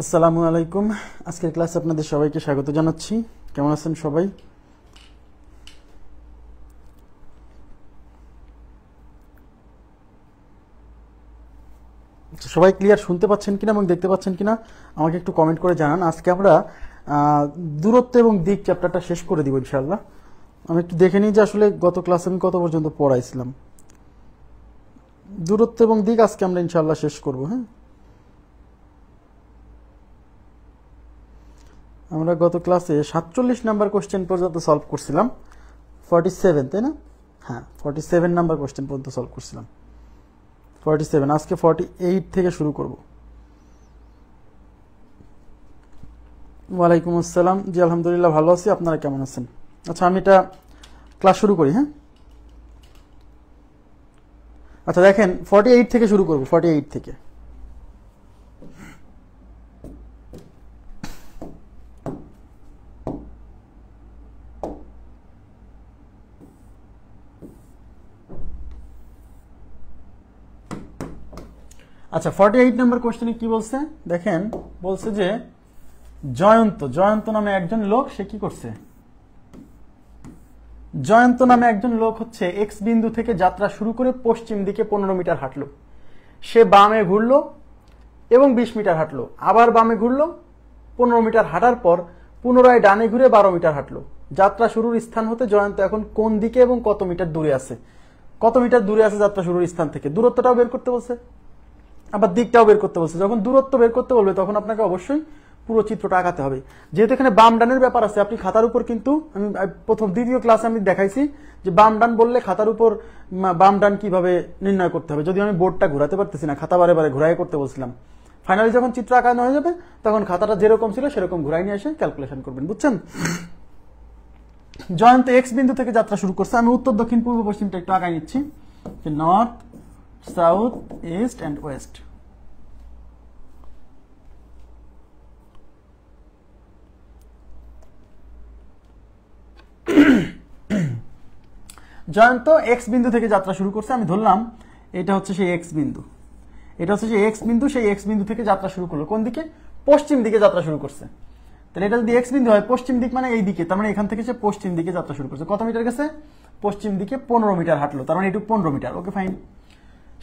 আসসালামু আলাইকুম। আজকের ক্লাসে আপনাদের সবাইকে স্বাগত জানাচ্ছি। কেমন আছেন সবাই? সবাই ক্লিয়ার শুনতে পাচ্ছেন কিনা এবং দেখতে পাচ্ছেন কিনা আমাকে একটু কমেন্ট করে জানান। আজকে আমরা দূরত্ব এবং দিক চ্যাপ্টারটা শেষ করে দিব ইনশাআল্লাহ। আমি একটু দেখে নিই যে আসলে গত ক্লাসে আমি কত পর্যন্ত পড়াইছিলাম। দূরত্ব এবং দিক আজকে আমরা ইনশাআল্লাহ শেষ করব। হ্যাঁ, আমরা গত ক্লাসে 47 নাম্বার কোশ্চেন পর্যন্ত সলভ করছিলাম। 47, তাই না? হ্যাঁ, 47 নাম্বার কোশ্চেন পর্যন্ত সলভ করছিলাম। 47, আজকে 48 থেকে শুরু করব। ওয়ালাইকুম আসসালাম। জি আলহামদুলিল্লাহ ভালো আছি, আপনারা কেমন আছেন? আচ্ছা, আমি এটা ক্লাস শুরু করি। হ্যাঁ, আচ্ছা দেখেন 48 থেকে শুরু করব। 48 থেকে আচ্ছা 48 নাম্বার কোশ্চেনে কি বলছে দেখেন। বলছে যে জয়ন্ত নামে একজন লোক, সে কি করছে? জয়ন্ত নামে একজন লোক হচ্ছে এক্স বিন্দু থেকে যাত্রা শুরু করে পশ্চিম দিকে 15 মিটার হাঁটলো। সে বামে ঘুরলো এবং 20 মিটার হাঁটলো, আবার বামে ঘুরলো 15 মিটার হাঁটার পর পুনরায় ডানে ঘুরে 12 মিটার হাঁটলো। যাত্রা শুরুর স্থান হতে জয়ন্ত এখন কোন দিকে এবং কত মিটার দূরে আছে? কত মিটার দূরে আছে যাত্রা শুরুর স্থান থেকে? দূরত্বটাও বের করতে বলছে, আবার দিকটাও বের করতে বলছে। যখন দূরত্ব বের করতে বলবে তখন আপনাকে অবশ্যই পুরো চিত্রটা আঁকাতে হবে। যেহেতু এখানে বাম ডানের ব্যাপার আছে, আপনি খাতার উপর কিন্তু আমি দ্বিতীয় ক্লাসে আমি দেখাইছি যে বাম ডান বললে খাতার উপর বাম ডান কিভাবে নির্ণয় করতে হবে। যদিও আমি বোর্ডটা ঘোরাতে পারতেছি না, খাতা বারে বারে ঘুরাই করতে বলছিলাম। ফাইনালি যখন চিত্র আঁকানো হয়ে যাবে তখন খাতাটা যেরকম ছিল সেরকম ঘুরাই নিয়ে এসে ক্যালকুলেশন করবেন, বুঝছেন? জয়ন্ত এক্স বিন্দু থেকে যাত্রা শুরু করছে। আমি উত্তর দক্ষিণ পূর্ব পশ্চিমটা একটু আঁকাই নিচ্ছি, north south east and West. Jayanta x বিন্দু থেকে যাত্রা শুরু করছে। আমি ধরলাম এটা হচ্ছে সেই এক্স বিন্দু, এটা হচ্ছে সেই এক্স বিন্দু। সেই এক্স বিন্দু থেকে যাত্রা শুরু করলো কোন দিকে? পশ্চিম দিকে যাত্রা শুরু করছে। তাহলে এটা যদি এক্স বিন্দু হয়, পশ্চিম দিক মানে এই দিকে, তার মানে এখান থেকে সে পশ্চিম দিকে যাত্রা শুরু করছে। কত মিটার গেছে? পশ্চিম দিকে 15 মিটার হাঁটলো, তার মানে এটুকু 15 মিটার। Okay fine.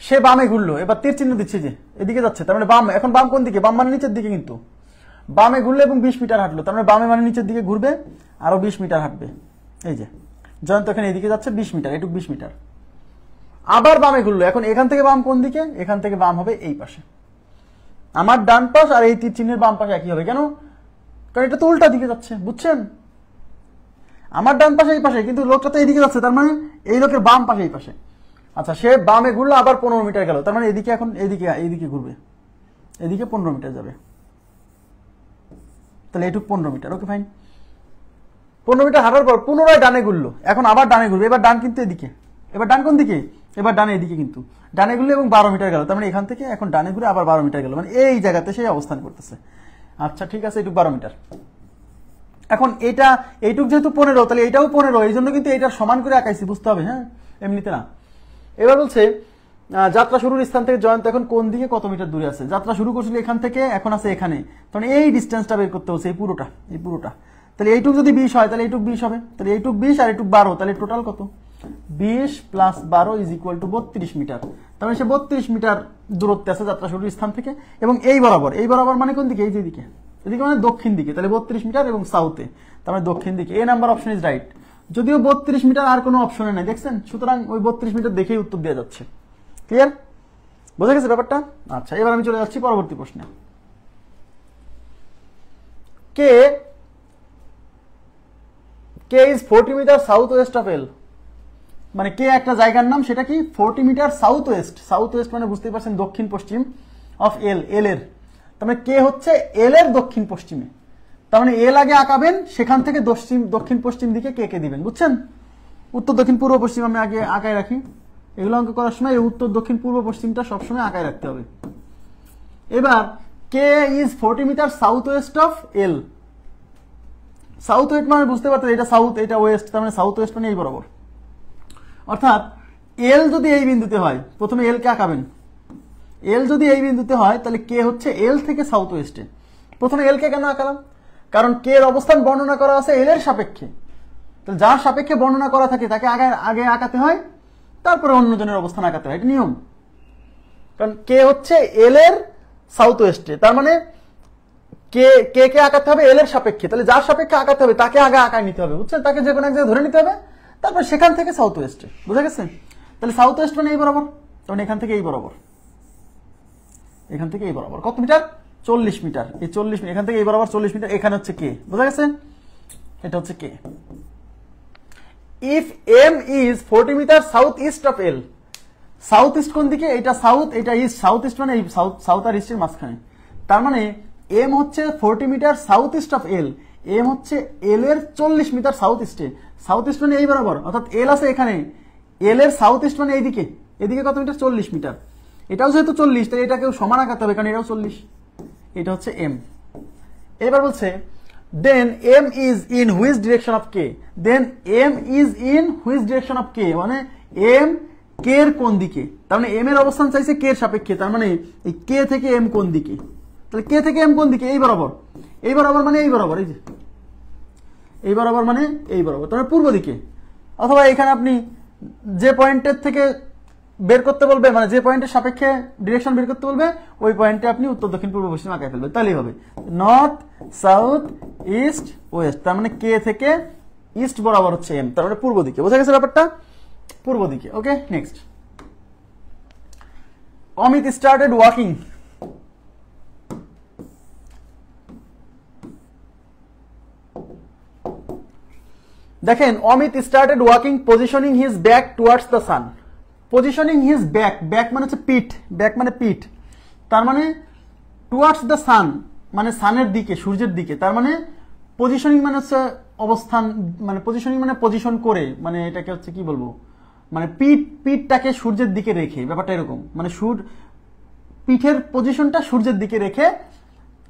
সে বামে ঘুরলো, এবার তীর চিহ্ন দিচ্ছে যে এদিকে যাচ্ছে, তার মানে বাম। এখন বাম কোন দিকে? বাম মানে নিচের দিকে, কিন্তু বামে ঘুরলো এবং 20 মিটার হাঁটলো, তার মানে বামে মানে নিচের দিকে ঘুরবে, আরো 20 মিটার হাঁটবে। এই যে জয়ন্ত এখানে এদিকে যাচ্ছে 20 মিটার, এটুকু 20 মিটার। আবার বামে ঘুরলো, এখন এখান থেকে বাম কোন দিকে? এখান থেকে বাম হবে এই পাশে। আমার ডান পাশ আর এই তীর চিহ্নের বাম পাশে একই হবে। কেন? কারণ এটা তো উল্টা দিকে যাচ্ছে, বুঝছেন? আমার ডান পাশে এই পাশে, কিন্তু লোকটা তো এইদিকে যাচ্ছে, তার মানে এই লোকের বাম পাশে এই পাশে। আচ্ছা, সে বামে ঘুরলো, আবার 15 মিটার গেল, তার মানে এদিকে এখন এইদিকে ঘুরবে, এদিকে 15 মিটার যাবে। তাহলে এটুকু 15 মিটার। Okay fine. 15 মিটার হাঁটার পর পুনরায় ডানে ঘুরলো, এখন আবার ডানে ঘুরবে। এবার ডান কিন্তু এদিকে, এবার ডান কোন দিকে? এবার ডানে এদিকে, কিন্তু ডানে ঘুরলো এবং 12 মিটার গেল, তার মানে এখান থেকে এখন ডানে ঘুরে আবার 12 মিটার গেল, মানে এই জায়গাতে সেই অবস্থান করতেছে। আচ্ছা ঠিক আছে, এটুকু 12 মিটার। এখন এটা এইটুক যেহেতু 15, তাহলে এটাও 15, এই জন্য কিন্তু এটার সমান করে আঁকাইছি, বুঝতে হবে, হ্যাঁ, এমনিতে না। এবার বলছে যাত্রা শুরুর স্থান থেকে জয়ন্ত এখন কোন দিকে কত মিটার দূরে আছে। যাত্রা শুরু করছিল এখান থেকে, এখন আছে এখানে, তাহলে এই ডিস্টেন্সটা বের করতে হচ্ছে, এই পুরোটা। তাহলে এইটুক যদি 20 হয় তাহলে এইটুক 20 হবে, তাহলে এইটুক 20 আর এইটুক 12, তাহলে টোটাল কত, 20 + 12 = 32 মিটার। তাহলে সে 32 মিটার দূরত্বে আছে যাত্রা শুরুর স্থান থেকে, এবং এই বরাবর মানে কোন দিকে, এই যে দিকে, এদিকে মানে দক্ষিণ দিকে, তাহলে 32 মিটার এবং সাউথে, তার মানে দক্ষিণ দিকে। এ নাম্বার অপশন ইজ রাইট। যদিও 32 মিটার আর কোনো অপশনে নাই, দেখছেন, সুতরাং ওই 32 মিটার দেখেই উত্তর দেওয়া যাচ্ছে। ক্লিয়ার, বোঝা গেছে ব্যাপারটা? আচ্ছা, এবার আমি চলে যাচ্ছি পরবর্তী প্রশ্নে। K is 40 metre south west of L. মানে কে একটা জায়গার নাম, সেটা কি 40 মিটার সাউথ ওয়েস্ট মানে বুঝতেই পারছেন দক্ষিণ পশ্চিম, অফ এল এর, তার মানে কে হচ্ছে এল এর দক্ষিণ পশ্চিমে। তার মানে এল আগে আঁকাবেন, সেখান থেকে দক্ষিণ পশ্চিম দিকে কে দিবেন, বুঝছেন? উত্তর দক্ষিণ পূর্ব পশ্চিম আমি আগে আঁকায় রাখি, এগুলো অঙ্ক করার সময় এই উত্তর দক্ষিণ পূর্ব পশ্চিমটা সবসময় আঁকায় রাখতে হবে। এবার K is 40 metre south west of L. South west মানে বুঝতে পারতেন এটা সাউথ, এটা ওয়েস্ট, তার মানে সাউথ ওয়েস্ট মানে এই বরাবর। অর্থাৎ এল যদি এই বিন্দুতে হয়, প্রথমে এল কে আঁকাবেন, এল যদি এই বিন্দুতে হয় তাহলে কে হচ্ছে এল থেকে সাউথ ওয়েস্টে। প্রথমে এল কে কেন আঁকালাম, কারণ কে এর অবস্থান বর্ণনা করা আছে এল এর সাপেক্ষে, তাহলে যার সাপেক্ষে বর্ণনা করা থাকে তাকে আগে আঁকাতে হয়, তারপরে অন্যজনের অবস্থান আঁকাতে হয়, এটা নিয়ম। কারণ কে হচ্ছে এল এর সাউথ ওয়েস্টে, তার মানে কে আঁকাতে হবে এল এর সাপেক্ষে, তাহলে যার সাপেক্ষে আঁকাতে হবে তাকে আগে আঁকায় নিতে হবে, বুঝছেন? তাকে যে কোনো এক জায়গায় ধরে নিতে হবে, তারপর সেখান থেকে সাউথ ওয়েস্টে, বুঝা গেছে? তাহলে সাউথ ওয়েস্ট মানে এই বরাবর, তখন এখান থেকে এই বরাবর, কত মিটার, 40 মিটার। এই 40 মিটার এখান থেকে এই বরাবর 40 মিটার, এখানে হচ্ছে কে, বুঝা গেছে? এটা হচ্ছে K. If M is 40 metre south east of L. South east কোন দিকে, এটা সাউথ, এটা ইস্ট, সাউথ ইস্ট মানে এই সাউথ আর ইস্টের মাঝখানে, তার মানে এম হচ্ছে 40 metre south east of L, M হচ্ছে এল এর 40 মিটার সাউথ ইস্টে। সাউথ ইস্ট মানে এই বরাবর, অর্থাৎ এল আছে এখানে, এল এর সাউথ ইস্ট মানে এইদিকে, এদিকে কত মিটার, 40 মিটার। এটাও যেহেতু 40, তাই এটাকেও সমান আঁকাতে হবে, কারণ এটাও 40, এটা হচ্ছে এম। এবার বলছে then M is in which direction of K, then M is in which direction of K, মানে এম কে এর কোন দিকে, তার মানে এম এর অবস্থান চাইছে কে এর সাপেক্ষে, তার মানে এই কে থেকে এম কোন দিকে, তাহলে কে থেকে এম কোন দিকে, এই বরাবর মানে এই বরাবর, এই যে এই বরাবর মানে এই বরাবর, তার মানে পূর্ব দিকে। অথবা এখানে আপনি যে পয়েন্টের থেকে বের করতে বলবে, মানে যে পয়েন্টের সাপেক্ষে ডিরেকশন বের করতে বলবে, ওই পয়েন্টে আপনি উত্তর দক্ষিণ পূর্ব পশ্চিম আঁকায় ফেলবে, তাহলেই হবে নর্থ সাউথ ইস্ট ওয়েস্ট, তার মানে কে থেকে ইস্ট বরাবর হচ্ছে এম, তার মানে পূর্ব দিকে। বোঝা গেছে ব্যাপারটা, পূর্ব দিকে। Okay, next. Amit started walking. দেখেন, Amit started walking positioning his back towards the sun. Positioning his back মানে হচ্ছে পিঠ, ব্যাক মানে পিঠ, তার মানে টুয়ার্ডস দ্য সান মানে সানের দিকে, সূর্যের দিকে, তার মানে পজিশনিং মানে হচ্ছে অবস্থান, মানে পজিশনিং মানে পজিশন করে, মানে এটাকে হচ্ছে কি বলবো, মানে পিঠটাকে সূর্যের দিকে রেখে, ব্যাপারটা এরকম, মানে পিঠের পজিশনটা সূর্যের দিকে রেখে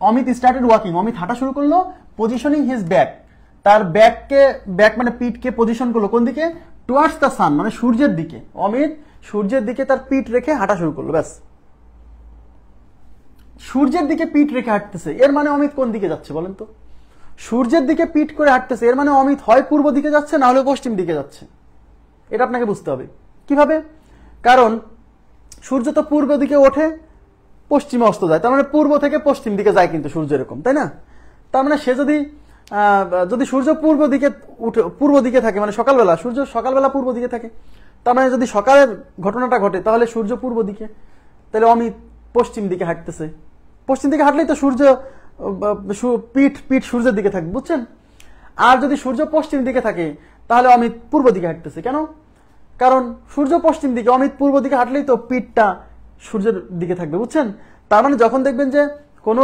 অমিত স্টার্টেড ওয়াকিং, অমিত হাঁটা শুরু করলো, পজিশনিং হিজ ব্যাক, তার ব্যাক মানে পিঠকে পজিশন করলো কোন দিকে, টুয়ার্ডস দ্য সান মানে সূর্যের দিকে। অমিত সূর্যের দিকে তার পিঠ রেখে হাঁটা শুরু করলো, ব্যাস। সূর্যের দিকে পিঠ রেখে হাঁটতেছে, এর মানে অমিত কোন দিকে যাচ্ছে বলেন তো? সূর্যের দিকে পিঠ করে হাঁটতেছে, এর মানে অমিত হয় পূর্ব দিকে যাচ্ছে, না হলে পশ্চিম দিকে যাচ্ছে। এটা আপনাকে বুঝতে হবে কিভাবে, কারণ সূর্য তো পূর্ব দিকে ওঠে, পশ্চিমে অস্ত যায়, তার মানে পূর্ব থেকে পশ্চিম দিকে যায় কিন্তু সূর্য, এরকম, তাই না? তার মানে সে যদি সূর্য পূর্ব দিকে থাকে, মানে সূর্য সকালবেলা পূর্ব দিকে থাকে, তার মানে যদি সকালের ঘটনাটা ঘটে তাহলে সূর্য পূর্ব দিকে, তাহলে অমিত পশ্চিম দিকে হাঁটতেছে। পশ্চিম দিকে হাঁটলেই তো সূর্য পিঠ সূর্যের দিকে থাকবে, বুঝছেন? আর যদি সূর্য পশ্চিম দিকে থাকে তাহলে অমিত পূর্ব দিকে হাঁটতেছে। কেন? কারণ সূর্য পশ্চিম দিকে, অমিত পূর্ব দিকে হাঁটলেই তো পিঠটা সূর্যের দিকে থাকবে, বুঝছেন? তার মানে যখন দেখবেন যে কোনো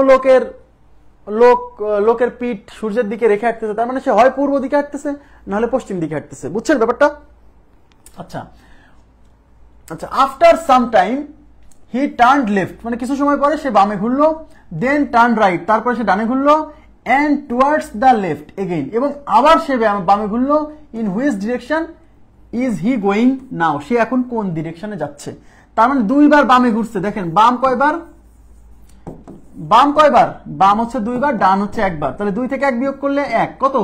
লোকের পিঠ সূর্যের দিকে রেখে হাঁটতেছে, তার মানে সে হয় পূর্ব দিকে হাঁটতেছে, নাহলে পশ্চিম দিকে হাঁটতেছে, বুঝছেন ব্যাপারটা? আচ্ছা, after some time he turned left, মানে কিছু সময় পরে সে বামে ঘুরলো, দেন টার্ন রাইট, তারপরে সে ডানে ঘুরলো, and towards the left again, এবং আবার সে বামে ঘুরলো। In which direction is he going now, সে এখন কোন ডিরেকশনে যাচ্ছে। তার মানে দুইবার বামে ঘুরছে। দেখেন বাম কয়বার, বাম কয়বার, বাম হচ্ছে দুইবার, ডান হচ্ছে একবার। তাহলে 2 থেকে 1 বিয়োগ করলে 1, কত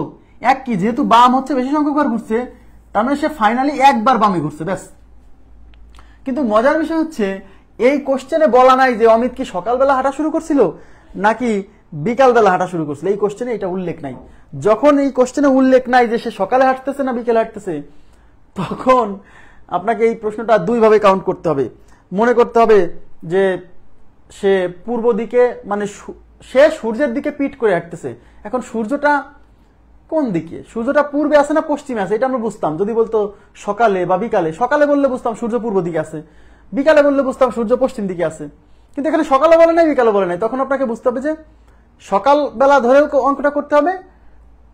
1 কি, যেহেতু বাম হচ্ছে বেশি সংখ্যক বার ঘুরছে, তার মানে সে ফাইনালি একবার বামে ঘুরছে, ব্যাস। কিন্তু মজার বিষয় হচ্ছে এই কোশ্চেনে বলা নাই যে অমিত কি সকালবেলা হাঁটা শুরু করছিল নাকি বিকালবেলা হাঁটা শুরু করছিল, এই কোশ্চেনে এটা উল্লেখ নাই। যখন এই কোশ্চেনে উল্লেখ নাই যে সে সকালে হাঁটতেছে না বিকেলে হাঁটতেছে, তখন আপনাকে এই প্রশ্নটা দুইভাবে কাউন্ট করতে হবে। মনে করতে হবে যে সে পূর্ব দিকে, মানে সে সূর্যের দিকে পিঠ করে হাঁটতেছে। এখন সূর্যটা কোন দিকে, সূর্যটা পূর্বে আছে না পশ্চিমে আছে, এটা আমরা বুঝতাম যদি বলতো সকালে বা বিকালে। সকালে বললে বুঝতাম সূর্য পূর্ব দিকে আছে, বিকালে বললে বুঝতাম সূর্য পশ্চিম দিকে আছে। কিন্তু এখানে সকালে বলে নাই, বিকালে বলে নাই, তখন আপনাকে বুঝতে হবে যে সকালবেলা ধরেও অঙ্কটা করতে হবে,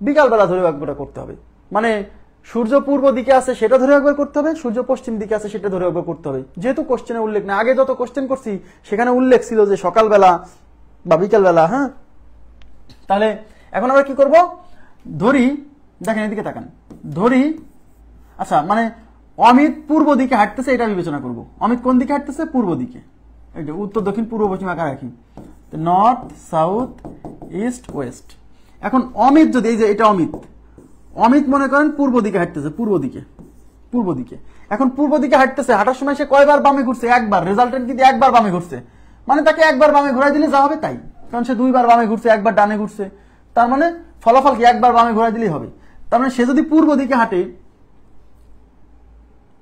বিকালবেলা ধরেও অঙ্কটা করতে হবে। মানে সূর্য পূর্ব দিকে আছে সেটা ধরে একবার করতে হবে, সূর্য পশ্চিম দিকে আছে সেটা ধরে একবার করতে হবে, যেহেতু কোশ্চেনে উল্লেখ নেই। আগে যত কোশ্চেন করছি সেখানে উল্লেখ ছিল যে সকালবেলা বা বিকালবেলা। হ্যাঁ, তাহলে এখন আমরা কি করব, ধরি, দেখেন এদিকে তাকান, ধরি আচ্ছা মানে অমিত পূর্ব দিকে হাঁটতেছে, এটা বিবেচনা করব। অমিত কোন দিকে হাঁটতেছে, পূর্ব দিকে। এই যে উত্তর দক্ষিণ পূর্ব পশ্চিম আঁকা রাখি, নর্থ সাউথ ইস্ট ওয়েস্ট। এখন অমিত যদি, এই যে এটা অমিত, অমিত মনে করেন পূর্ব দিকে হাঁটতেছে, পূর্ব দিকে, পূর্ব দিকে। এখন পূর্ব দিকে হাঁটতেছে, হাঁটার সময় সে কয়বার বামে ঘুরছে, একবার। রেজাল্টেন্ট কিন্তু একবার বামে ঘুরছে, মানে তাকে একবার বামে ঘুরাই দিলে যা হবে তাই, কারণ সে দুইবার বামে ঘুরছে, একবার ডানে ঘুরছে, তার মানে ফলাফল কি একবার বামে ঘুরাই দিলেই হবে। তার মানে সে যদি পূর্ব দিকে হাঁটে,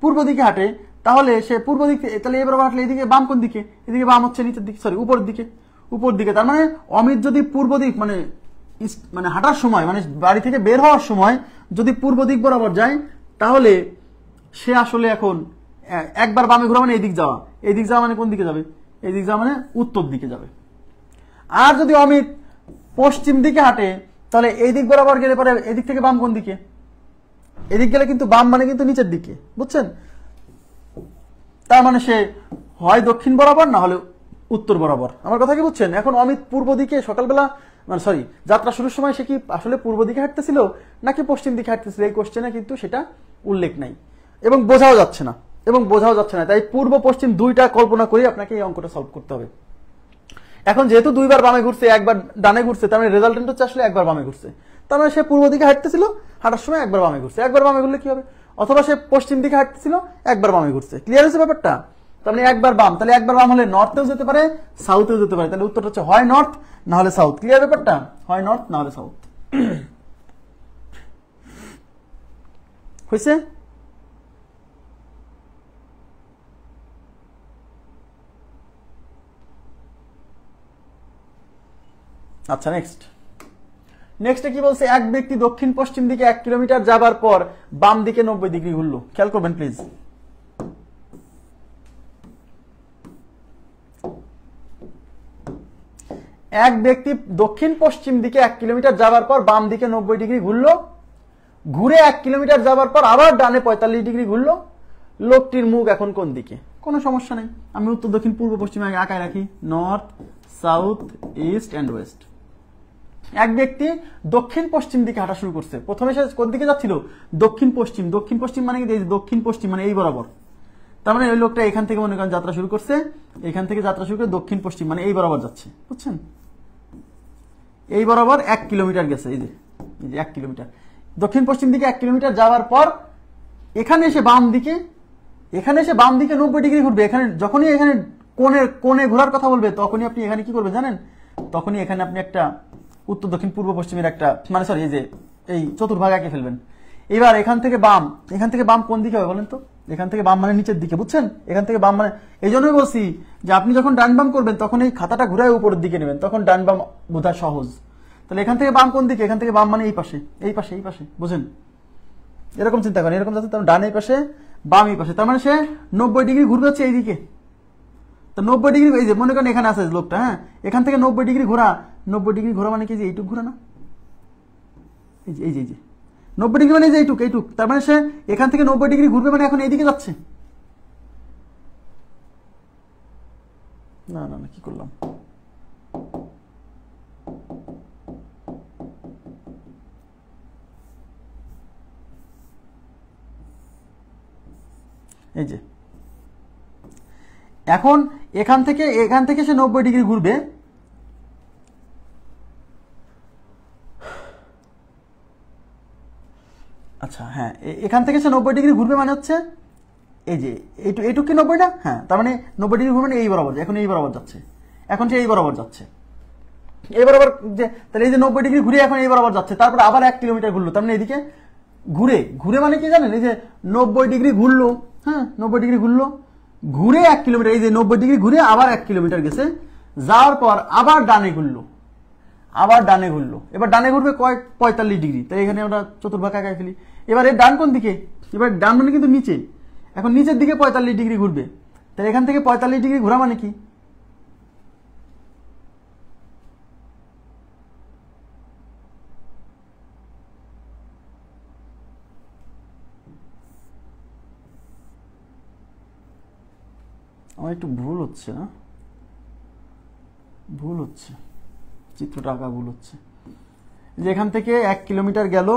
পূর্ব দিকে হাঁটে, তাহলে সে পূর্ব দিক, তাহলে এবার হাঁটলে এদিকে বাম কোন দিকে, এদিকে বাম হচ্ছে নিচের দিকে, সরি উপরের দিকে, উপর দিকে। তার মানে অমিত যদি পূর্ব দিক মানে মানে হাঁটার সময়, মানে বাড়ি থেকে বের হওয়ার সময় যদি পূর্ব দিক বরাবর যায়, তাহলে সে আসলে এখন একবার বামে ঘোরা মানে এই দিক যাওয়া, এই দিক যাওয়া মানে কোন দিকে যাবে, এই দিক যাওয়া মানে উত্তর দিকে যাবে। আর যদি অমিত পশ্চিম দিকে হাঁটে, তাহলে এই দিক বরাবর গেলে পরে এদিক থেকে বাম কোন দিকে, এদিক গেলে কিন্তু বাম মানে কিন্তু নিচের দিকে, বুঝছেন। তার মানে সে হয় দক্ষিণ বরাবর না হলে উত্তর বরাবর। আমার কথা কি বুঝছেন। এখন অমিত পূর্ব দিকে সকালবেলা, মানে সরি যাত্রা শুরুর সময় সে কি আসলে পূর্ব দিকে হাঁটতেছিল নাকি পশ্চিম দিকে হাঁটতেছিল, এই কোশ্চেনে কিন্তু সেটা উল্লেখ নাই এবং বোঝাও যাচ্ছে না, তাই পূর্ব পশ্চিম দুইটা কল্পনা করে আপনাকে এই অঙ্কটা সলভ করতে হবে। এখন যেহেতু দুইবার বামে ঘুরছে, একবার ডানে ঘুরছে, তার মানে রেজাল্টেন্ট হচ্ছে আসলে একবার বামে ঘুরছে। তার মানে সে পূর্ব দিকে হাঁটতেছিল, হাঁটার সময় একবার বামে ঘুরছে। একবার বামে ঘুরলে কি হবে, অথবা সে পশ্চিম দিকে হাঁটতেছিল, একবার বামে ঘুরছে। ক্লিয়ার হয়েছে ব্যাপারটা। তার মানে একবার বাম, তাহলে একবার বাম হলে নর্থেও যেতে পারে, সাউথেও যেতে পারে। তাহলে উত্তরটা হচ্ছে হয় নর্থ না হলে সাউথ। ক্লিয়ার ব্যাপারটা, হয় নর্থ না হলে সাউথ। হয়েছে। আচ্ছা নেক্সটে কি বলছে, এক ব্যক্তি দক্ষিণ পশ্চিম দিকে 1 কিলোমিটার যাবার পর বাম দিকে 90 ডিগ্রি ঘুরলো। খেয়াল করবেন প্লিজ। এক ব্যক্তি দক্ষিণ পশ্চিম দিকে 1 কিলোমিটার যাবার পর বাম দিকে 90 ডিগ্রি ঘুরলো, ঘুরে 1 কিলোমিটার যাবার পর আবার ডানে 45 ডিগ্রি ঘুরলো। লোকটির মুখ এখন কোন দিকে, কোনো সমস্যা নেই, আমি উত্তর দক্ষিণ পূর্ব পশ্চিমে আগে আঁকায় রাখি, north south east and West. এক ব্যক্তি দক্ষিণ পশ্চিম দিকে হাঁটা শুরু করছে। প্রথমে সে কোন দিকে যাচ্ছিল, দক্ষিণ পশ্চিম। দক্ষিণ পশ্চিম মানে কি, দক্ষিণ পশ্চিম মানে এই বরাবর। তার মানে ওই লোকটা এখান থেকে মনে করেন যাত্রা শুরু করছে, এখান থেকে যাত্রা শুরু করে দক্ষিণ পশ্চিম মানে এই বরাবর যাচ্ছে, বুঝছেন। এই বরাবর 1 কিলোমিটার গেছে, এই যে 1 কিলোমিটার দক্ষিণ পশ্চিম দিকে 1 কিলোমিটার যাওয়ার পর এখানে এসে বাম দিকে, 90 ডিগ্রি ঘুরবে। এখানে যখনই এখানে কোণে ঘোরার কথা বলবে, তখনই আপনি এখানে কি করবেন জানেন, তখনই এখানে আপনি একটা উত্তর দক্ষিণ পূর্ব পশ্চিমের একটা, মানে সরি এই যে এই চতুর্ভাগ এঁকে ফেলবেন। এবার এখান থেকে বাম কোন দিকে হবে বলেন তো, এখান থেকে বাম মানে নিচের দিকে, বুঝছেন। এখান থেকে বাম মানে, এই জন্যই বলছি যে আপনি যখন ডান বাম করবেন তখন এই খাতাটা ঘুরায় উপরের দিকে নেবেন, তখন ডান বাম বোঝা সহজ। তাহলে এখান থেকে বাম কোন দিকে, এখান থেকে বাম মানে এই পাশে, বুঝেন। এরকম চিন্তা করেন, এরকম যাচ্ছে, ডান এই পাশে, বাম এই পাশে। তার মানে সে 90 ডিগ্রি ঘুরবে হচ্ছে এইদিকে। তো 90 ডিগ্রি, এই যে মনে করেন এখানে আছে লোকটা, হ্যাঁ, এখান থেকে 90 ডিগ্রি ঘোরা, 90 ডিগ্রি ঘোরা মানে কি, যে এইটুক ঘোরা না, এই যে 90 ডিগ্রি মানে এইটুক। তার মানে সে এখান থেকে 90 ডিগ্রি ঘুরবে, মানে এখন এইদিকে যাচ্ছে। না কি করলাম, এই যে এখন এখান থেকে সে 90 ডিগ্রি ঘুরবে, আচ্ছা হ্যাঁ, এখান থেকে সে 90 ডিগ্রি ঘুরবে মানে হচ্ছে এই যে এইটুকু কি 90টা, হ্যাঁ তার মানে 90 ডিগ্রি ঘুরবে মানে এই বরাবর, এখন এই বরাবর যাচ্ছে, এখন সে এই বরাবর যাচ্ছে, এই বরাবর যে তাহলে এই যে 90 ডিগ্রি ঘুরে এখন এই বরাবর যাচ্ছে, তারপর আবার 1 কিলোমিটার ঘুরলো, তার মানে এদিকে ঘুরে মানে কি জানেন, এই যে 90 ডিগ্রি ঘুরলো, হ্যাঁ 90 ডিগ্রি ঘুরলো, ঘুরে 1 কিলোমিটার, এই যে 90 ডিগ্রি ঘুরে আবার 1 কিলোমিটার গেছে, যাওয়ার পর আবার ডানে ঘুরলো, এবার ডানে ঘুরবে 45 ডিগ্রি, তাই এখানে আমরা চতুর্ভাগ আঁকায় ফেলি। এবার এর ডান কোন দিকে, এবার ডান মানে কিন্তু নিচে, এখন নিচের দিকে 45 ডিগ্রি ঘুরবে, তাই এখান থেকে 45 ডিগ্রি ঘোরা মানে কি, আমার একটু ভুল হচ্ছে না, চিত্রটা আঁকা ভুল হচ্ছে, যে এখান থেকে 1 কিলোমিটার গেল,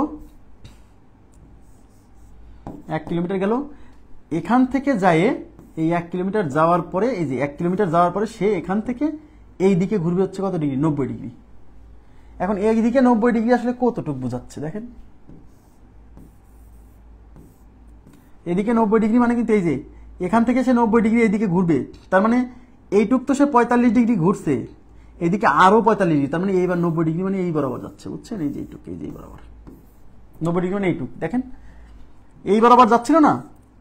এখান থেকে যায় এই 1 কিলোমিটার যাওয়ার পরে, এই যে 1 কিলোমিটার যাওয়ার পরে সে এখান থেকে এই দিকে ঘুরবে হচ্ছে কত ডিগ্রি, 90 ডিগ্রি। এখন এই দিকে 90 ডিগ্রি আসলে কতটুকু বোঝাচ্ছে দেখেন, এদিকে 90 ডিগ্রি মানে কিন্তু এই যে এখান থেকে সে 90 ডিগ্রি এইদিকে ঘুরবে, তার মানে এইটুক তো সে 45 ডিগ্রি ঘুরছে, এদিকে আরো 45 ডিগ্রি, তার মানে এইবার 90 ডিগ্রি মানে এই বরাবর যাচ্ছে, বুঝছেন, এই যে এইটুক, এই যে বরাবর 90 ডিগ্রি মানে এইটুক, দেখেন এই বরাবর যাচ্ছিল না,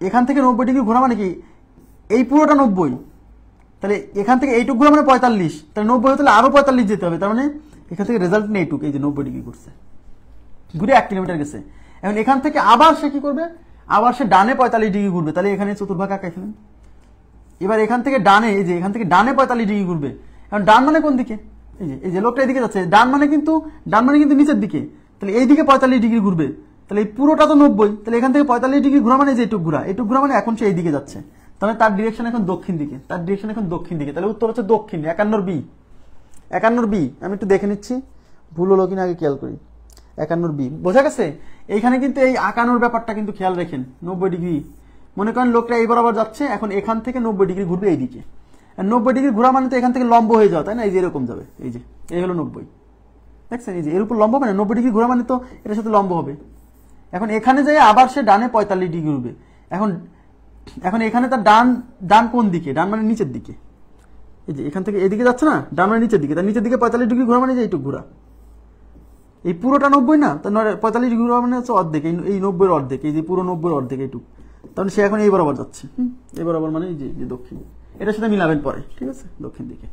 এখান থেকে 90 ডিগ্রি ঘোরা মানে কি এই পুরোটা 90, তাহলে এখান থেকে এইটুক ঘোরা মানে 45, তাহলে 90 হলে আরো 45 যেতে হবে, তার মানে এখান থেকে রেজাল্ট নেই এইটুক, এই যে 90 ডিগ্রি ঘুরছে, ঘুরে 1 কিলোমিটার গেছে। এখন এখান থেকে আবার সে কি করবে, আবার সে ডানে 45 ডিগ্রি ঘুরবে, তাহলে এখানে চতুর্ভাগ আঁকাই ফেলেন। এবার এখান থেকে ডানে, এই যে এখান থেকে ডানে 45 ডিগ্রি ঘুরবে, এখন ডান মানে কোন দিকে, এই যে লোকটা এদিকে যাচ্ছে, ডান মানে কিন্তু নিচের দিকে, তাহলে এইদিকে 45 ডিগ্রি ঘুরবে, তাহলে এই পুরোটা তো 90, তাহলে এখান থেকে 45 ডিগ্রি ঘোরা মানে যে এইটুক ঘোরা মানে এখন সে এইদিকে যাচ্ছে, তাহলে তার ডিরেকশন এখন দক্ষিণ দিকে, তাহলে উত্তর হচ্ছে দক্ষিণ, 51 বি। আমি একটু দেখে নিচ্ছি ভুল হলো কিনা, আগে খেয়াল করি। 51 বি বোঝা গেছে। এইখানে কিন্তু এই আঁকানোর ব্যাপারটা কিন্তু খেয়াল রাখেন, 90 ডিগ্রি মনে করেন লোকটা এই বরাবর যাচ্ছে, এখন এখান থেকে 90 ডিগ্রি ঘুরবে এইদিকে, 90 ডিগ্রি ঘোরা মানে তো এখান থেকে লম্ব হয়ে যাওয়া, তাই না, এই যে এরকম যাবে, এই যে এই হলো 90, দেখছেন এই যে এর উপর লম্ব, মানে 90 ডিগ্রি ঘোরা মানে তো এটার সাথে লম্ব হবে। এখন এখানে যাই আবার সে ডানে 45 ডিগ্রি ঘুরবে, এখন এখানে তার ডান কোন দিকে, ডান মানে নিচের দিকে, এই যে এখান থেকে এদিকে যাচ্ছে না, ডান মানে নিচের দিকে, তার নিচের দিকে 45 ডিগ্রি ঘোরা মানে যে এইটুকু ঘোরা, এই পুরোটা 90 না, তার 45 ডিগ্রি ঘোরা মানে হচ্ছে অর্ধেক, এই 90 অর্ধেক, এই যে পুরো 90 অর্ধেক এইটুকু, তাহলে সে এখন এই বরাবর যাচ্ছে, এই বরাবর মানে এই যে দক্ষিণ, এটার সাথে মিলাবেন পরে, ঠিক আছে, দক্ষিণ দিকে।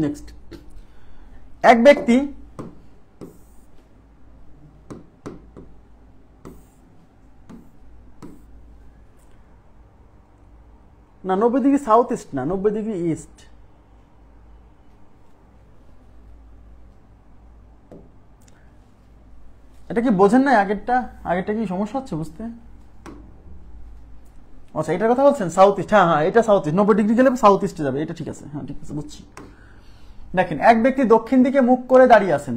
নেক্সট, এক ব্যক্তি না 90 ডিগ্রি সাউথ ইস্ট না, 90 ডিগ্রি ইস্ট, এটা কি বোঝেন না, আগেরটা কি সমস্যা হচ্ছে বুঝতে, আচ্ছা এটার কথা বলছেন, সাউথ ইস্ট, হ্যাঁ এটা সাউথ ইস্ট, 90 ডিগ্রি গেলে সাউথ ইস্টে যাবে, এটা ঠিক আছে, হ্যাঁ ঠিক আছে বুঝছি। দেখেন এক ব্যক্তি দক্ষিণ দিকে মুখ করে দাঁড়িয়ে আছেন,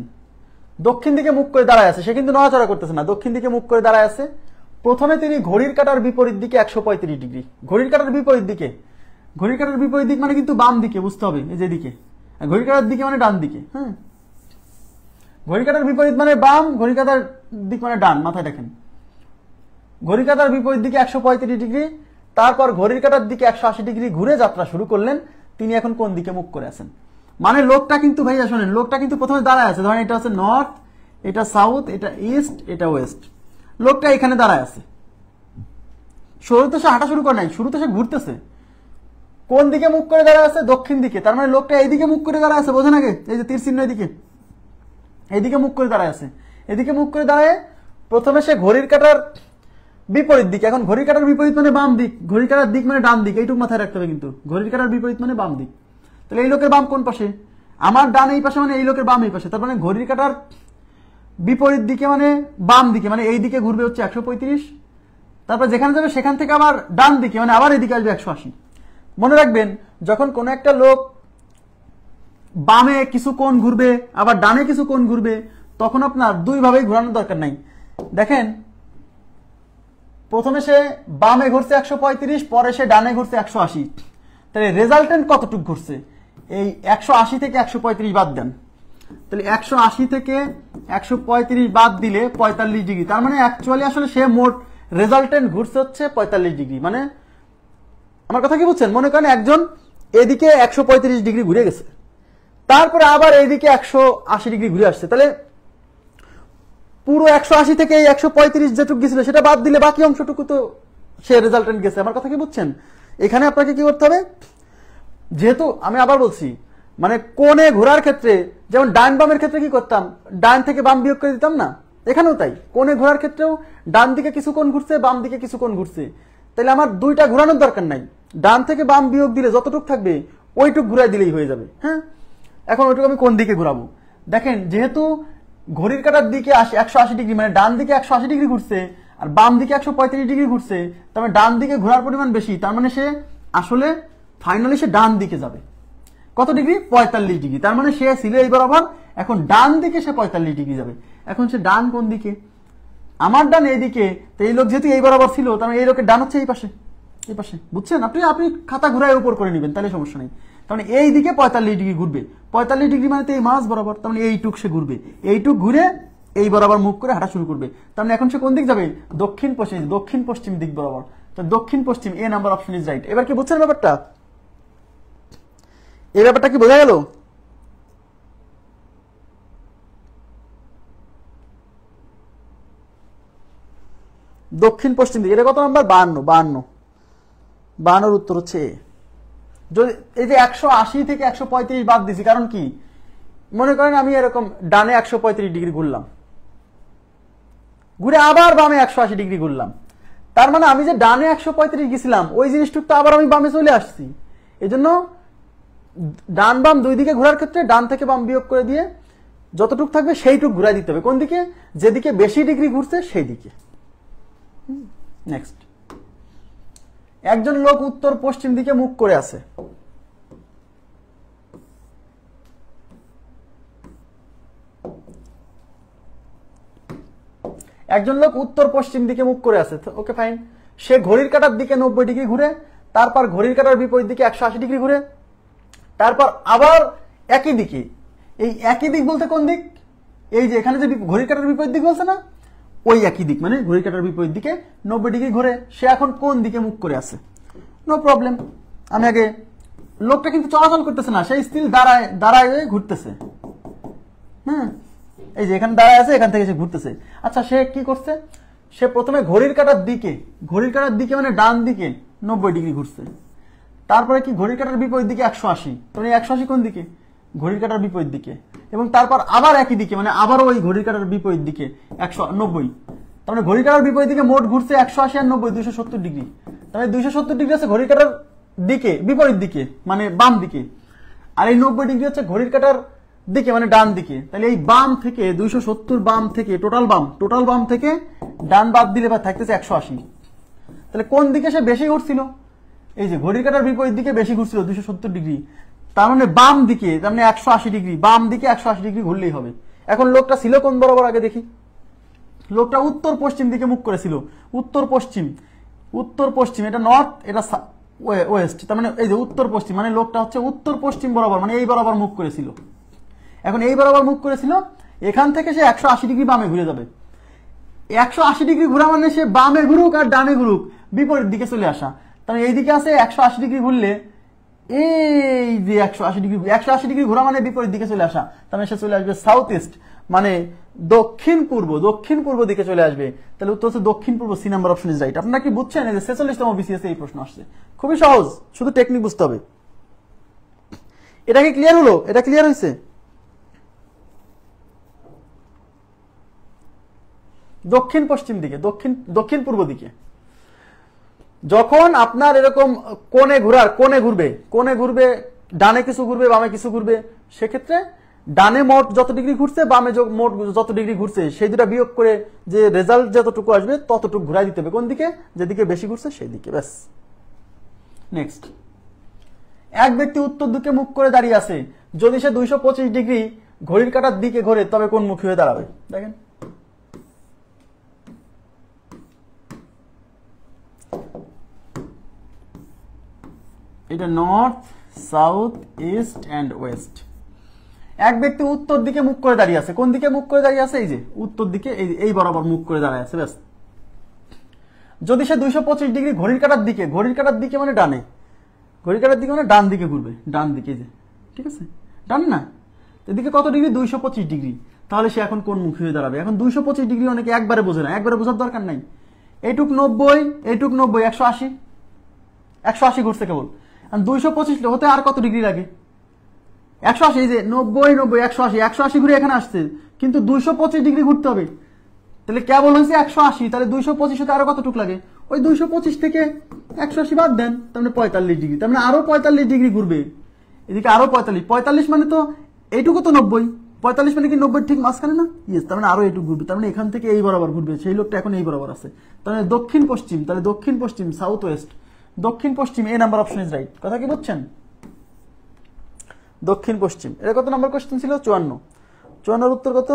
সে কিন্তু নড়াচড়া করতেছে না, দক্ষিণ দিকে মুখ করে দাঁড়ায় আছে। প্রথমে তিনি ঘড়ির কাঁটার বিপরীত দিকে 135 ডিগ্রি, ঘড়ির কাঁটার বিপরীত দিক মানে কিন্তু বাম দিকে, বুঝতে হবে এই যে দিকে, ঘড়ির কাঁটার দিকে মানে ডান দিকে, হ্যাঁ ঘড়ির কাঁটার বিপরীত মানে বাম, ঘড়ির কাঁটার দিক মানে ডান, মাথায় রাখেন। ঘড়ির কাঁটার বিপরীত দিকে 135 ডিগ্রি, তারপর ঘড়ির কাঁটার দিকে 180 ডিগ্রি ঘুরে যাত্রা শুরু করলেন। তিনি এখন কোন দিকে মুখ করে আছেন, মানে লোকটা কিন্তু ভাইয়া শোনেন, লোকটা কিন্তু প্রথমে দাঁড়ায় আছে, ধরেন এটা হচ্ছে নর্থ, এটা সাউথ, এটা ইস্ট, এটা ওয়েস্ট, লোকটা এখানে দাঁড়ায় আছে, শুরুতে সে হাঁটা শুরু করে নাই, শুরুতে সে ঘুরতেছে। কোন দিকে মুখ করে দাঁড়ায় আছে, দক্ষিণ দিকে, তার মানে লোকটা এইদিকে মুখ করে দাঁড়ায় আছে, বোঝেন আগে, এই যে তীর চিহ্ন এদিকে, এইদিকে মুখ করে দাঁড়ায় আছে, এদিকে মুখ করে দাঁড়ায় প্রথমে সে ঘড়ির কাঁটার বিপরীত দিকে, এখন ঘড়ির কাঁটার বিপরীত মানে বাম দিক, ঘড়ির কাঁটার দিক মানে ডান দিক, এইটুকু মাথায় রাখতে হবে কিন্তু, ঘড়ির কাঁটার বিপরীত মানে বাম দিক, তাহলে এই লোকের বাম কোন পাশে, আমার ডান এই পাশে, মানে এই লোকের বাম এই পাশে, তার মানে ঘড়ির কাঁটার বিপরীত দিকে মানে বাম দিকে, মানে এই দিকে ঘুরবে হচ্ছে 135, তারপর যেখানে যাবে সেখান থেকে আবার ডান দিকে, মানে আবার এদিকে আসবে 180। মনে রাখবেন যখন কোন একটা লোক বামে কিছু কোণ ঘুরবে আবার ডানে কিছু কোণ ঘুরবে, তখন আপনার দুই ভাবেই ঘোরানোর দরকার নাই। দেখেন প্রথমে সে বামে ঘুরছে 135, পরে সে ডানে ঘুরছে 180, তাহলে রেজাল্টেন্ট কতটুকু ঘুরছে? এই 180 থেকে 135 বাদ দেন, তাহলে 180 থেকে 135 বাদ দিলে 45 ডিগ্রি। তার মানে অ্যাকচুয়ালি আসলে সে মোট রেজাল্টেন্ট ঘুরছে হচ্ছে 45 ডিগ্রি। মানে আমার কথা কি বুঝছেন? মনে করেন একজন এদিকে 135 ডিগ্রি ঘুরে গেছে, তারপরে আবার এইদিকে 180 ডিগ্রি ঘুরে আসছে, তাহলে পুরো 180 থেকে এই 135 যেটুকু গেছিল সেটা বাদ দিলে বাকি অংশটুকু তো সে রেজাল্টেন্ট গেছে। আমার কথা কি বুঝছেন? এখানে আপনাকে কি করতে হবে, যেহেতু আমি আবার বলছি মানে কোণে ঘোরার ক্ষেত্রে যেমন ডান বামের ক্ষেত্রে কি করতাম, ডান থেকে বাম বিয়োগ করে দিতাম না, এখানেও তাই। কোণে ঘোরার ক্ষেত্রেও ডান দিকে কিছু কোণ ঘুরছে, বাম দিকে কিছু কোণ ঘুরছে, তাহলে আমার দুইটা ঘোরানোর দরকার নাই, ডান থেকে বাম বিয়োগ দিলে যতটুকু থাকবে ওইটুক ঘুরাই দিলেই হয়ে যাবে। হ্যাঁ, এখন ওইটুকু আমি কোন দিকে ঘুরাবো? দেখেন যেহেতু ঘড়ির কাঁটার দিকে 180 ডিগ্রি, মানে ডান দিকে 180 ডিগ্রি ঘুরছে আর বাম দিকে 135 ডিগ্রি ঘুরছে, তার মানে ডান দিকে ঘোরার পরিমাণ বেশি, তার মানে সে আসলে ফাইনালি সে ডান দিকে যাবে। কত ডিগ্রি? 45 ডিগ্রি। তার মানে সে ছিল এই বরাবর, এখন ডান দিকে সে 45 ডিগ্রি যাবে। এখন সে ডান কোন দিকে? আমার ডান এইদিকে, তো এই লোক যেহেতু এই বরাবর ছিল, তার মানে এই লোকের ডান হচ্ছে এই পাশে, এই পাশে। বুঝছেন? আপনি খাতা ঘুরায় উপর করে নেবেন, তাহলে সমস্যা নেই। তার মানে এই দিকে 45 ডিগ্রি ঘুরবে, 45 ডিগ্রি মানে তো এই মাঝ বরাবর, তার মানে এইটুক সে ঘুরবে, এইটুক ঘুরে এই বরাবর মুখ করে হাঁটা শুরু করবে। তার মানে এখন সে কোন দিক যাবে? দক্ষিণ পশ্চিম, দক্ষিণ পশ্চিম দিক বরাবর। তো দক্ষিণ পশ্চিম, এ নাম্বার অপশন ইজ রাইট। এবার কি বুঝছেন ব্যাপারটা? এই ব্যাপারটা কি বোঝা গেল? দক্ষিণ পশ্চিম দিকে, এটা কত নাম্বার? 52। 52 উত্তর হচ্ছে যদি এই যে 180 থেকে 135 বাদ দিছি, কারণ কি মনে করেন আমি এরকম ডানে 135 ডিগ্রি ঘুরলাম, ঘুরে আবার বামে 180 ডিগ্রি ঘুরলাম, তার মানে আমি যে ডানে 135 গেছিলাম ওই জিনিসটুকু তো আবার আমি বামে চলে আসছি। এই জন্য ডান বাম দুই দিকে ঘোরার ক্ষেত্রে ডান থেকে বাম বিয়োগ করে দিয়ে যতটুক থাকবে সেইটুক ঘুরাই দিতে হবে। কোন দিকে? যেদিকে বেশি ডিগ্রি ঘুরছে সেই দিকে। নেক্সট, একজন লোক উত্তর পশ্চিম দিকে মুখ করে আছে। একজন লোক উত্তর পশ্চিম দিকে মুখ করে আছে, ওকে ফাইন। সে ঘড়ির কাঁটার দিকে 90 ডিগ্রি ঘুরে, তারপর ঘড়ির কাঁটার বিপরীত দিকে 180 ডিগ্রি ঘুরে, তারপর আবার একই দিকে। এই একই দিক বলতে কোন দিক? এই যে এখানে যে ঘড়ির কাঁটার বিপরীত দিক বলছে না, ওই একই দিক, মানে ঘড়ির কাঁটার বিপরীত দিকে 90 ডিগ্রি ঘুরে সে এখন কোন দিকে মুখ করে আছে? নো প্রবলেম, আমি আগে, লোকটা কিন্তু চলাচল করতেছে না, সে স্টিল দাঁড়ায় ঘুরতেছে। হ্যাঁ, এই যে এখানে দাঁড়ায় আছে, এখান থেকে সে ঘুরতেছে। আচ্ছা, সে কি করছে? সে প্রথমে ঘড়ির কাঁটার দিকে মানে ডান দিকে 90 ডিগ্রি ঘুরছে, তারপরে কি ঘড়ির কাঁটার বিপরীত দিকে 180, মানে 180 কোন দিকে? ঘড়ির কাঁটার বিপরীত দিকে, এবং তারপর আবার একই দিকে, মানে আবারও ওই ঘড়ির কাঁটার বিপরীত দিকে 190, তার মানে ঘড়ির কাঁটার বিপরীত দিকে মোট ঘুরছে 180 আর 90 270 ডিগ্রি। তাহলে 270 ডিগ্রি আছে ঘড়ির কাঁটার দিকে বিপরীত দিকে, মানে বাম দিকে, আর এই 90 ডিগ্রি হচ্ছে ঘড়ির কাঁটার দিকে, মানে ডান দিকে। তাহলে এই বাম থেকে 270, বাম থেকে টোটাল বাম থেকে ডান বাদ দিলে বা থাকতেছে 180। তাহলে কোন দিকে সে বেশি ঘুরছিল? এই যে ঘড়ির কাঁটার বিপরীত দিকে বেশি ঘুরছিল 270 ডিগ্রি, তার মানে বাম দিকে, তার মানে 180 ডিগ্রি, বাম দিকে 180 ডিগ্রি ঘুরলেই হবে। এখন লোকটা ছিল কোন বরাবর? আগে দেখি। লোকটা উত্তর পশ্চিম দিকে মুখ করেছিল, উত্তর পশ্চিম, এটা নর্থ, এটা ওয়েস্ট, তার মানে এই যে উত্তর পশ্চিম, মানে লোকটা হচ্ছে উত্তর পশ্চিম বরাবর, মানে এই বরাবর মুখ করেছিল। এখন এই বরাবর মুখ করেছিল, এখান থেকে সে 180 ডিগ্রি বামে ঘুরে যাবে। 180 ডিগ্রি ঘোরা মানে সে বামে ঘুরুক আর ডানে ঘুরুক বিপরীত দিকে চলে আসা। তাহলে এইদিকে আছে 180 ডিগ্রি ঘুরলে, এই যে 180 ডিগ্রি ঘোরা মানে বিপরীত দিকে চলে আসা, তাহলে সে চলে আসবে সাউথ ইস্ট, মানে দক্ষিণ পূর্ব দিকে চলে আসবে। তাহলে উত্তর হচ্ছে দক্ষিণ পূর্ব, C number option is right. আপনারা কি বুঝছেন? এই যে 46তম বিসিএস এই প্রশ্ন আসছে, খুবই সহজ, শুধু টেকনিক বুঝতে হবে। এটা কি ক্লিয়ার হলো? এটা ক্লিয়ার হয়েছে? দক্ষিণ পশ্চিম দিকে, দক্ষিণ পূর্ব দিকে যখন আপনার এরকম কোণে ঘুরবে, ডানে কিছু ঘুরবে, বামে কিছু ঘুরবে, সেক্ষেত্রে ডানে মোট যত ডিগ্রি ঘুরছে, বামে মোট যত ডিগ্রি ঘুরছে, সেই দুটা বিয়োগ করে যে রেজাল্ট যতটুকু আসবে ততটুকু ঘুরাই দিতে হবে। কোন দিকে? যেদিকে বেশি ঘুরছে সেই দিকে, ব্যাস। নেক্সট, এক ব্যক্তি উত্তর দিকে মুখ করে দাঁড়িয়ে আছে, যদি সে 225 ডিগ্রি ঘড়ির কাঁটার দিকে ঘোরে তবে কোন মুখী হয়ে দাঁড়াবে? দেখেন এটা north, south, east and West. এক ব্যক্তি উত্তর দিকে মুখ করে দাঁড়িয়ে আছে। কোন দিকে মুখ করে দাঁড়িয়ে আছে? এই যে উত্তর দিকে, এই বরাবর মুখ করে দাঁড়িয়ে আছে। ব্যাস, যদি সে 225 ডিগ্রি ঘড়ির কাঁটার দিকে মানে ডানে, ঘড়ির কাঁটার দিকে মানে ডান দিকে ঘুরবে, ডান দিকে, যে ঠিক আছে, ডান না, এদিকে কত ডিগ্রি? 225 ডিগ্রি। তাহলে সে এখন কোন মুখী হয়ে দাঁড়াবে? এখন 225 ডিগ্রি অনেকে একবারে বোঝে না, একবারে বোঝার দরকার নাই। এইটুক 90, এইটুক 90, 180, 180 ঘুরছে কেবল। 225 হতে আর কত ডিগ্রি লাগে? 180, এই যে 90, 90, 180, 180 ঘুরে এখানে আসছে, কিন্তু 225 ডিগ্রি ঘুরতে হবে। তাহলে কেবল হয়েছে 180, তাহলে 225 হতে আরো কতটুক লাগে? ওই 225 থেকে 180 বাদ দেন, তার মানে 45 ডিগ্রি, তার মানে আরো 45 ডিগ্রি ঘুরবে। এদিকে আরো 45 মানে তো এইটুকু তো 90, 45 মানে কি 90 ঠিক মাঝখানে না? ইয়েস, তার মানে আরো এইটুকু ঘুরবে, তার মানে এখান থেকে এই বরাবর ঘুরবে। সেই লোকটা এখন এই বরাবর আছে, তার মানে দক্ষিণ পশ্চিম। তাহলে দক্ষিণ পশ্চিম, সাউথ ওয়েস্ট, দক্ষিণ পশ্চিম, এ নাম্বার অপশন ইজ রাইট। কথা কি বুঝছেন? দক্ষিণ পশ্চিম। এটা কত নাম্বার কোশ্চেন ছিল? 54। 54 উত্তর কত?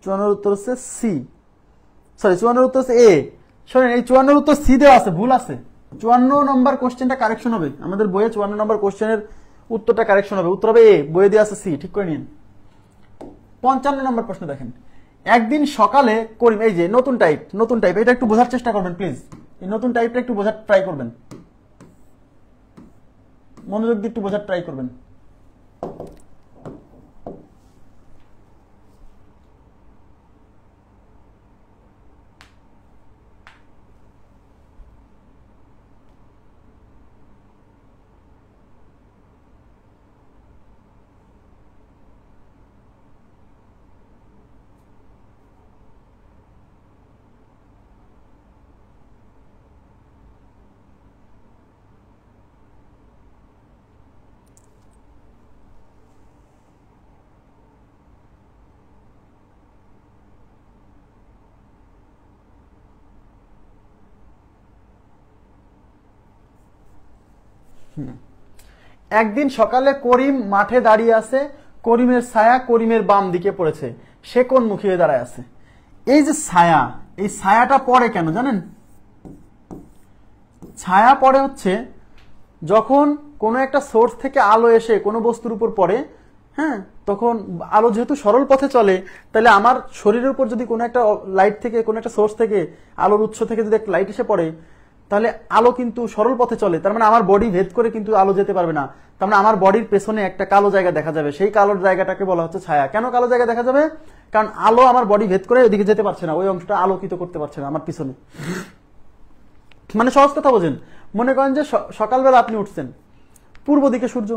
54 উত্তর হচ্ছে সি, সরি 54 উত্তর হচ্ছে এ। শোনেন, এই 54 উত্তর সি দেওয়া আছে, ভুল আছে। 54 নম্বর কোশ্চেনটা কারেকশন হবে আমাদের বইয়ে। 54 নম্বর কোশ্চেনের উত্তরটা কারেকশন হবে, উত্তর হবে এ, বইয়ে দেওয়া আছে সি, ঠিক করে নিন। 55 নম্বর প্রশ্ন দেখেন, একদিন সকালে করিম, এই যে নতুন টাইপ, এটা একটু বোঝার চেষ্টা করবেন প্লিজ। এই নতুন টাইপটা একটু বোঝার ট্রাই করবেন, মনোযোগ দিয়ে একটু বোঝার ট্রাই করবেন। একদিন সকালে করিম মাঠে দাঁড়িয়ে আছে, করিমের ছায়া করিমের বাম দিকে পড়েছে, সে কোন মুখী হয়ে দাঁড়ায় আছে? এই যে ছায়া, এই ছায়াটা পড়ে কেন জানেন? ছায়া পড়ে হচ্ছে যখন কোনো একটা সোর্স থেকে আলো এসে কোনো বস্তুর উপর পড়ে, হ্যাঁ, তখন আলো যেহেতু সরল পথে চলে, তাহলে আমার শরীরের উপর যদি কোনো একটা লাইট থেকে, কোনো একটা সোর্স থেকে, আলোর উৎস থেকে যদি একটা লাইট এসে পড়ে, তাহলে আলো কিন্তু সরল পথে চলে, তার মানে আমার বডি ভেদ করে কিন্তু আলো যেতে পারবে না। তার মানে আমার বডির পেছনে একটা কালো জায়গা দেখা যাবে, সেই কালো জায়গাটাকে বলা হচ্ছে ছায়া। কেন কালো জায়গা দেখা যাবে? কারণ আলো আমার বডি ভেদ করে ওইদিকে যেতে পারছে না, ওই অংশটা আলোকিত করতে পারছে না আমার পিছনে। মানে সহজ কথা বোঝেন, মনে করেন যে সকালবেলা আপনি উঠছেন, পূর্ব দিকে সূর্য,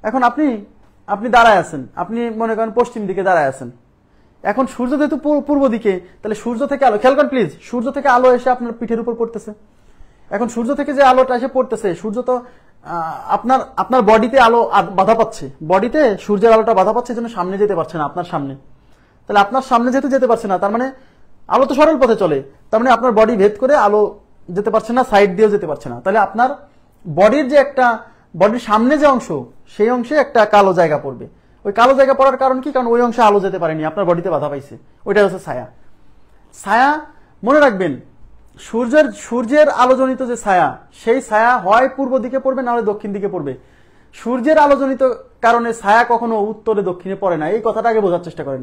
এখন আপনি দাঁড়ায় আছেন, আপনি মনে করেন পশ্চিম দিকে দাঁড়ায় আছেন। এখন সূর্য যেহেতু পূর্ব দিকে, তাহলে সূর্য থেকে আলো, খেয়াল করেন প্লিজ, সূর্য থেকে আলো এসে আপনার পিঠের উপর পড়তেছে। এখন সূর্য থেকে যে আলোটা এসে পড়তেছে, সূর্য তো আপনার বডিতে আলো বাধা পাচ্ছে, বডিতে সূর্যের আলোটা বাধা পাচ্ছে, জন্য সামনে যেতে পারছে না আপনার সামনে। তাহলে আপনার সামনে যেহেতু যেতে পারছে না, তার মানে আলো তো সরল পথে চলে, তার মানে আপনার বডি ভেদ করে আলো যেতে পারছে না, সাইড দিয়েও যেতে পারছে না। তাহলে আপনার বডির যে একটা, বডির সামনে যে অংশ, সেই অংশে একটা কালো জায়গা পড়বে। ওই কালো জায়গা পড়ার কারণ কি? কারণ ওই অংশে আলো যেতে পারেনি, আপনার বডিতে বাধা পাইছে, ওইটা হচ্ছে ছায়া। ছায়া মনে রাখবেন, সূর্যের আলোজনিত যে ছায়া, সেই ছায়া হয় পূর্ব দিকে পড়বে, না হলে দক্ষিণ দিকে পড়বে। সূর্যের আলোজনিত কারণে ছায়া কখনো উত্তরে দক্ষিণে পড়ে না, এই কথাটা আগে বোঝার চেষ্টা করেন।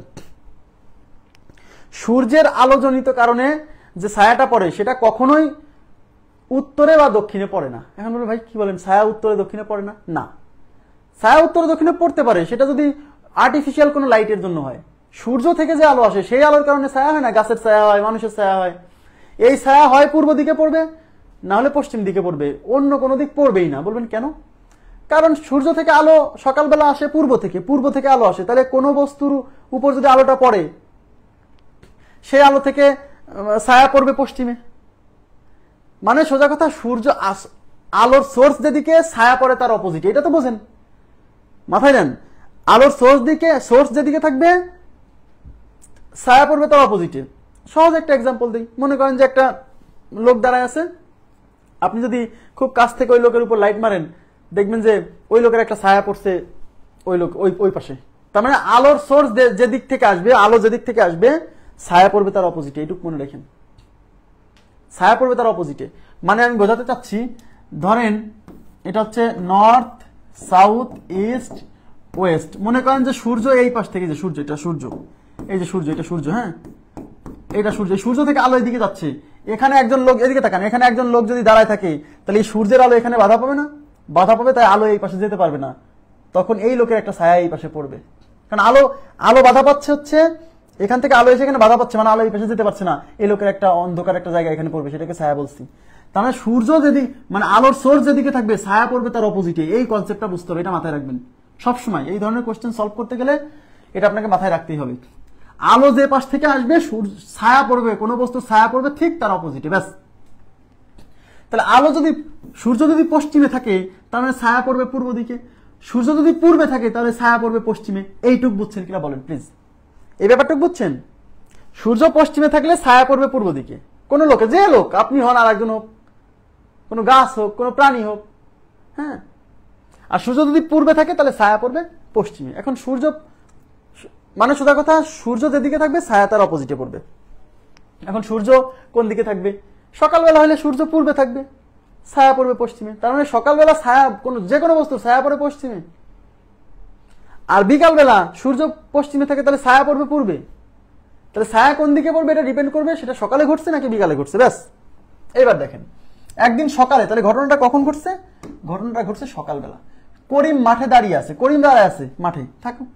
সূর্যের আলোজনিত কারণে যে ছায়াটা পড়ে, সেটা কখনোই উত্তরে বা দক্ষিণে পড়ে না। এখন বলবেন ভাই কি বলেন, ছায়া উত্তরে দক্ষিণে পড়ে না? না, ছায়া উত্তরে দক্ষিণে পড়তে পারে, সেটা যদি আর্টিফিশিয়াল কোনো লাইটের জন্য হয়। সূর্য থেকে যে আলো আসে, সেই আলোর কারণে ছায়া হয় না, গাছের ছায়া হয়, মানুষের ছায়া হয়। এই ছায়া হয় পূর্ব দিকে পড়বে, না হলে পশ্চিম দিকে পড়বে, অন্য কোনো দিক পড়বেই না। বলবেন কেন? কারণ সূর্য থেকে আলো সকালবেলা আসে পূর্ব থেকে আলো আসে, তাহলে কোনো বস্তুর উপর যদি আলোটা পড়ে, সেই আলো থেকে ছায়া পড়বে পশ্চিমে। মানে সোজা কথা, সূর্য আলোর সোর্স যেদিকে, ছায়া পড়ে তার অপোজিট, এটা তো বোঝেন, মাথায় নেন। আলোর সোর্স যেদিকে থাকবে, ছায়া পড়বে তার অপোজিটে। সহজ একটা এক্সাম্পল দিই, মনে করেন যে একটা লোক দাঁড়ায় আছে, আপনি যদি খুব কাছ থেকে ওই লোকের উপর লাইট মারেন, দেখবেন যে ওই লোকের একটা ছায়া পড়ছে ওই পাশে। তার মানে আলোর সোর্স যেদিক থেকে আসবে, আলো যেদিক থেকে আসবে, ছায়া পড়বে তার অপোজিটে, এইটুকু মনে রাখেন, ছায়া পড়বে তার অপোজিটে। মানে আমি বোঝাতে চাচ্ছি, ধরেন এটা হচ্ছে নর্থ, সাউথ, ইস্ট, ওয়েস্ট। মনে করেন যে সূর্য এই পাশ থেকে, যে সূর্য, এটা সূর্য, এই যে সূর্য, এটা সূর্য, হ্যাঁ এটা সূর্য, সূর্য থেকে আলো এদিকে যাচ্ছে। এখানে একজন লোক, এদিকে তাকান, এখানে একজন লোক যদি দাঁড়ায় থাকে তাহলে এই সূর্যের আলো এখানে বাধা পাবে না? বাধা পাবে, তাই আলো এই পাশে যেতে পারবে না। তখন এই লোকের একটা ছায়া এই পাশে পড়বে, কারণ আলো বাধা পাচ্ছে হচ্ছে এখান থেকে, আলো এসে এখানে বাধা পাচ্ছে, মানে আলো এই পাশে যেতে পারছে না, এই লোকের একটা অন্ধকার একটা জায়গা এখানে পড়বে, সেটাকে ছায়া বলছি। তার মানে সূর্য যদি, মানে আলোর সোর্স যেদিকে থাকবে ছায়া পড়বে তার অপোজিটে। এই কনসেপ্টটা বুঝতে হবে, এটা মাথায় রাখবেন সবসময়। এই ধরনের কোশ্চেন সলভ করতে গেলে এটা আপনাকে মাথায় রাখতেই হবে। আলো যে পাশ থেকে আসবে ছায়া পড়বে, কোনো বস্তুর ছায়া পড়বে ঠিক তার অপোজিটে, ব্যাস। তাহলে আলো যদি, সূর্য যদি পশ্চিমে থাকে তার মানে ছায়া পড়বে পূর্ব দিকে, সূর্য যদি পূর্বে থাকে তাহলে ছায়া পড়বে পশ্চিমে। এইটুক বুঝছেন কিনা বলেন প্লিজ, এই ব্যাপারটুকু বুঝছেন? সূর্য পশ্চিমে থাকলে ছায়া পড়বে পূর্ব দিকে, কোন লোকে, যে লোক, আপনি হন, আর একজন হোক, কোনো গাছ হোক, কোনো প্রাণী হোক, হ্যাঁ। আর সূর্য যদি পূর্বে থাকে তাহলে ছায়া পড়বে পশ্চিমে। এখন সূর্য, মানে সোজা কথা, সূর্য যেদিকে থাকবে ছায়া তার অপোজিটে পড়বে। এখন সূর্য কোন দিকে থাকবে? সকালবেলা হলে সূর্য পূর্বে থাকবে, ছায়া পড়বে পশ্চিমে। তার মানে সকালবেলা ছায়া, যে কোনো বস্তুর ছায়া পড়ে পশ্চিমে। আর বিকালবেলা সূর্য পশ্চিমে থাকে তাহলে ছায়া পড়বে পূর্বে। তাহলে ছায়া কোন দিকে পড়বে এটা ডিপেন্ড করবে সেটা সকালে ঘটছে নাকি বিকালে ঘটছে, ব্যাস। এবার দেখেন, একদিন সকালে, তাহলে ঘটনাটা কখন ঘটছে? ঘটনাটা ঘটছে সকালবেলা। করিম মাঠে দাঁড়িয়ে আছে, করিম দাঁড়ায় আছে মাঠে, থাকুক।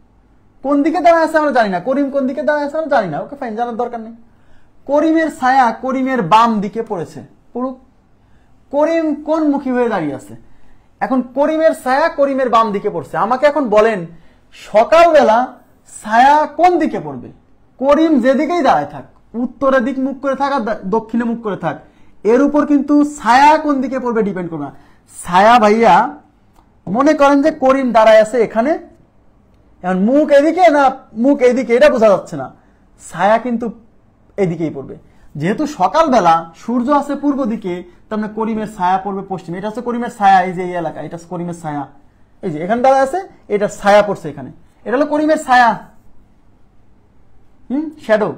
কোন দিকে দাঁড়ায় আছে আমরা জানি না, করিম কোন দিকে দাঁড়ায় আছে আমরা জানি না, ওকে ফাইন, জানার দরকার নেই। করিমের ছায়া করিমের বাম দিকে পড়েছে, পড়ুক। করিম কোন মুখী হয়ে দাঁড়িয়ে আছে? এখন করিমের ছায়া করিমের বাম দিকে পড়ছে। আমাকে এখন বলেন, সকালবেলা ছায়া কোন দিকে পড়বে? করিম যেদিকেই দাঁড়ায় থাক, উত্তরের দিক মুখ করে থাক আর দক্ষিণে মুখ করে থাক, এর উপর কিন্তু ছায়া কোন দিকে পড়বে ডিপেন্ড করবে না। ছায়া ভাইয়া, মনে করেন যে করিম দাঁড়ায় আছে এখানে, এখন মুখ এদিকে না মুখ এইদিকে এটা বোঝা যাচ্ছে না, ছায়া কিন্তু এদিকেই পড়বে। যেহেতু সকালবেলা সূর্য আছে পূর্ব দিকে, তার মানে করিমের ছায়া পড়বে পশ্চিমে। এটা হচ্ছে করিমের ছায়া, এই যে এই এলাকা, এটা হচ্ছে করিমের ছায়া, এই যে এখানে দাঁড়ায় আছে, এটা ছায়া পড়ছে এখানে, এটা হলো করিমের ছায়া, শ্যাডো।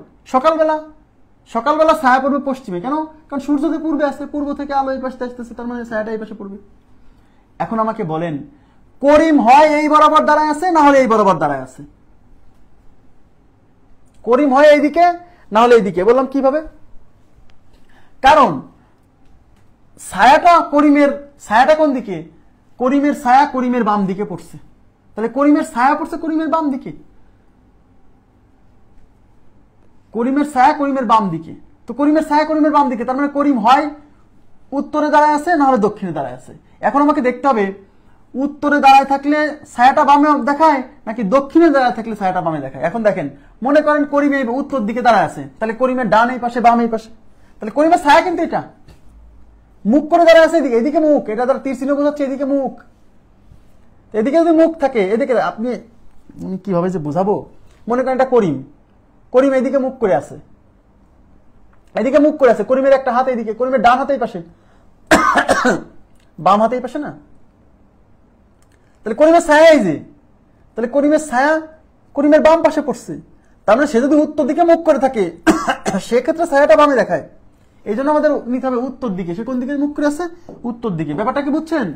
সকালবেলা ছায়া পড়বে পশ্চিমে, কেন? কারণ সূর্য যে পূর্বে আসছে, পূর্ব থেকে আলো এই পাশে আসতেছে, তার মানে ছায়াটা এই পাশে পড়বে। এখন আমাকে বলেন, করিম হয় এই বরাবর দাঁড়ায় আছে না হলে এই বরাবর দাঁড়ায় আছে? করিম হয় এইদিকে না হলে এইদিকে। বললাম কিভাবে? কারণ ছায়াটা কোন দিকে? করিমের ছায়া করিমের বাম দিকে পড়ছে, তাহলে করিমের ছায়া পড়ছে করিমের বাম দিকে, করিমের ছায়া করিমের বাম দিকে। তো করিমের ছায়া করিমের বাম দিকে, তার মানে করিম হয় উত্তরে দাঁড়ায় আছে না হলে দক্ষিণে দাঁড়ায় আছে। এখন আমাকে দেখতে হবে, উত্তরে দাঁড়ায় থাকলে ছায়াটা বামে দেখায় নাকি দক্ষিণে দাঁড়ায় থাকলে ছায়াটা বামে দেখায়। এখন দেখেন, মনে করেন করিম এই উত্তর দিকে দাঁড়ায় আছে, তাহলে করিমের ডান এই পাশে বাম এই পাশে, তাহলে করিমের ছায়া কিন্তু এটা মুখ করে দাঁড়ায় আছে এদিকে, এদিকে মুখ, এটা দ্বারা তীর চিহ্ন বোঝাচ্ছে এদিকে মুখ। এদিকে যদি মুখ থাকে, এদিকে আপনি কিভাবে যে বোঝাবো, মনে করেন এটা করিম এদিকে মুখ করে আছে, এদিকে মুখ করে আছে, করিমের একটা হাত এদিকে, করিমের ডান হাতে এই পাশে, বাম হাতে এই পাশে না, তাহলে করিমের ছায়া এই যে, তাহলে করিমের ছায়া করিমের বাম পাশে পড়ছে, তার মানে সে যদি উত্তর দিকে মুখ করে থাকে সেক্ষেত্রে ছায়াটা বামে দেখায়। এই জন্য আমাদের নিতে হবে উত্তর দিকে। সে কোন দিকে মুখ করে আছে? উত্তর দিকে। ব্যাপারটা কি বুঝছেন?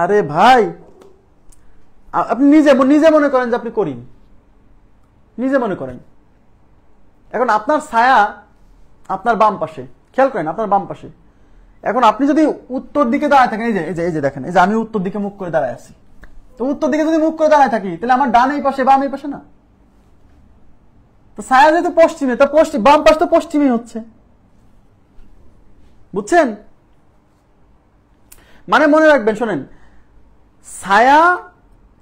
আরে ভাই, আপনি নিজে মনে করেন যে আপনি করিম, নিজে মনে করেন। এখন আপনার ছায়া আপনার বাম পাশে, খেয়াল করেন আপনার বাম পাশে। এখন আপনি যদি উত্তর দিকে দাঁড়ায় থাকেন, এই যে দেখেন, এই যে আমি উত্তর দিকে মুখ করে দাঁড়ায় আছি, তো উত্তর দিকে যদি মুখ করে দাঁড়ায় থাকি তাহলে আমার ডান এই পাশে বাম এই পাশে না, তো ছায়া যেহেতু পশ্চিমে, তা বাম পাশ তো পশ্চিমে হচ্ছে, বুঝছেন? মানে মনে রাখবেন, শোনেন, ছায়া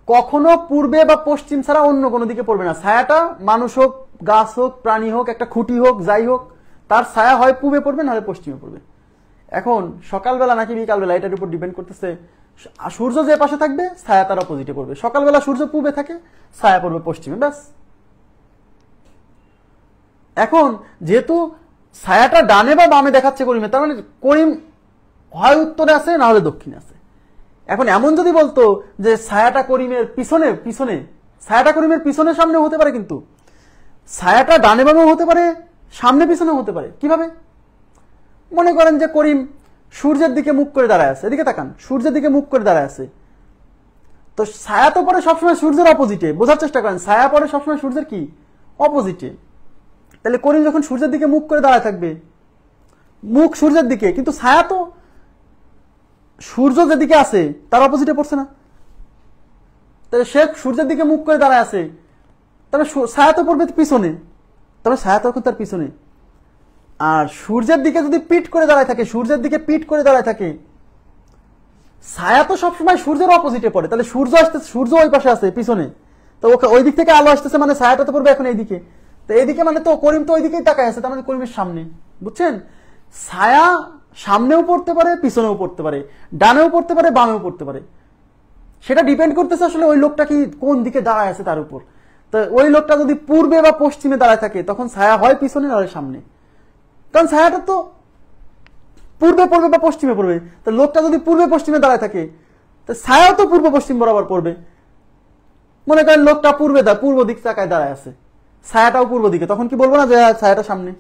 কখনো পূর্বে বা পশ্চিম ছাড়া অন্য কোনো দিকে পড়বে না। ছায়াটা মানুষ হোক, গাছ হোক, প্রাণী হোক, একটা খুঁটি হোক, যাই হোক, তার ছায়া হয় পূর্বে পড়বে নাহলে পশ্চিমে পড়বে। এখন সকালবেলা নাকি বিকালবেলা এটার উপর ডিপেন্ড করতেছে, সূর্য যে পাশে থাকবে ছায়া তার অপোজিটে পড়বে। সকালবেলা সূর্য পূর্বে থাকে, ছায়া পড়বে পশ্চিমে, ব্যাস। এখন যেহেতু ছায়াটা ডানে বা বামে দেখাচ্ছে করিমে, তার মানে করিম হয় উত্তরে আছে না হলে দক্ষিণে আছে। এখন এমন যদি বলতো যে ছায়াটা করিমের পিছনে ছায়াটা করিমের পিছনে সামনে হতে পারে, কিন্তু ছায়াটা ডানে বামেও হতে পারে, সামনে পিছনেও হতে পারে। কিভাবে? মনে করেন যে করিম সূর্যের দিকে মুখ করে দাঁড়ায় আছে, এদিকে তাকান, সূর্যের দিকে মুখ করে দাঁড়ায় আছে, তো ছায়া তো পরে সবসময় সূর্যের অপোজিটে, বোঝার চেষ্টা করেন, ছায়া পরে সবসময় সূর্যের কি অপোজিটে। তাহলে করিম যখন সূর্যের দিকে মুখ করে দাঁড়ায় থাকবে, মুখ সূর্যের দিকে, কিন্তু ছায়া তো সূর্য যেদিকে আছে তার অপোজিটে পড়ছে না, তাহলে সে সূর্যের দিকে মুখ করে দাঁড়ায় আছে, তাহলে ছায়া তো পড়বে পিছনে, তবে ছায়া তখন তার পিছনে। আর সূর্যের দিকে যদি পিঠ করে দাঁড়ায় থাকে, সূর্যের দিকে পিঠ করে দাঁড়ায় থাকে, ছায়া তো সবসময় সূর্যের অপোজিটে পড়ে, তাহলে সূর্য আসতে, সূর্য ওই পাশে আছে পিছনে, তো ওই দিক থেকে আলো আসতেছে, মানে ছায়াটা তো পড়বে এখন এইদিকে, তো এইদিকে মানে তো করিম তো ওইদিকেই তাকায় আছে, তার মানে করিমের সামনে, বুঝছেন? ছায়া সামনেও পড়তে পারে, পিছনেও পড়তে পারে, ডানেও পড়তে পারে, বামেও পড়তে পারে, সেটা ডিপেন্ড করতেছে আসলে ওই লোকটা কি কোন দিকে দাঁড়ায় আছে তার উপর। তো ওই লোকটা যদি পূর্বে বা পশ্চিমে দাঁড়ায় থাকে তখন ছায়া হয় পিছনে না হয় সামনে, কারণ ছায়াটা তো পূর্বে পড়বে বা পশ্চিমে পড়বে। তো লোকটা যদি পূর্বে পশ্চিমে দাঁড়ায় থাকে তো ছায়াও তো পূর্ব পশ্চিম বরাবর পড়বে। মনে করেন লোকটা পূর্ব দিক তাকায় দাঁড়ায় আছে, ছায়াটাও পূর্ব দিকে, তখন কি বলবো না যে ছায়াটা সামনে,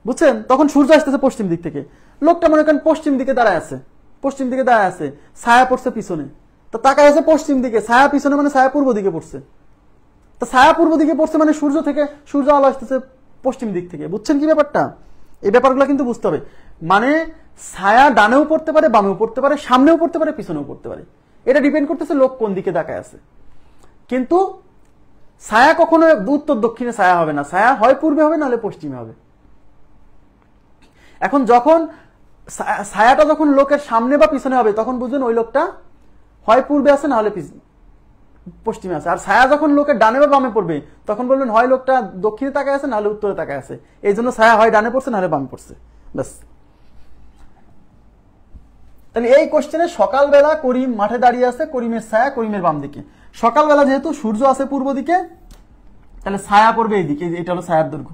বুঝছেন? তখন সূর্য আসতেছে পশ্চিম দিক থেকে, লোকটা মনে করেন পশ্চিম দিকে দাঁড়ায় আছে, পশ্চিম দিকে দাঁড়ায় আছে, ছায়া পড়ছে পিছনে, তো তাকায় আছে পশ্চিম দিকে, ছায়া পিছনে, মানে ছায়া পূর্ব দিকে পড়ছে, তো ছায়া পূর্ব দিকে পড়ছে মানে সূর্য আলো আসতেছে পশ্চিম দিক থেকে, বুঝছেন কি ব্যাপারটা? এই ব্যাপারগুলো কিন্তু বুঝতে হবে। মানে ছায়া ডানেও পড়তে পারে, বামেও পড়তে পারে, সামনেও পড়তে পারে, পিছনেও পড়তে পারে, এটা ডিপেন্ড করতেছে লোক কোন দিকে তাকায় আছে। কিন্তু ছায়া কখনো উত্তর দক্ষিণে ছায়া হবে না, ছায়া হয় পূর্বে হবে না হলে পশ্চিমে হবে। এখন যখন ছায়াটা যখন লোকের সামনে বা পিছনে হবে তখন বুঝবেন ওই লোকটা হয় পূর্বে আছে না হলে পশ্চিমে আছে। আর ছায়া যখন লোকের ডানে বা বামে পড়বে তখন বলবেন হয় লোকটা দক্ষিণে তাকায় আছে না হলে উত্তরে তাকায় আছে, এই জন্য ছায়া হয় ডানে পড়ছে না হলে বামে পড়ছে, ব্যাস। তাহলে এই কোশ্চেনে সকালবেলা করিম মাঠে দাঁড়িয়ে আছে, করিমের ছায়া করিমের বাম দিকে। সকালবেলা যেহেতু সূর্য আছে পূর্ব দিকে, তাহলে ছায়া পড়বে এই দিকে, এটা হলো ছায়ার দৈর্ঘ্য।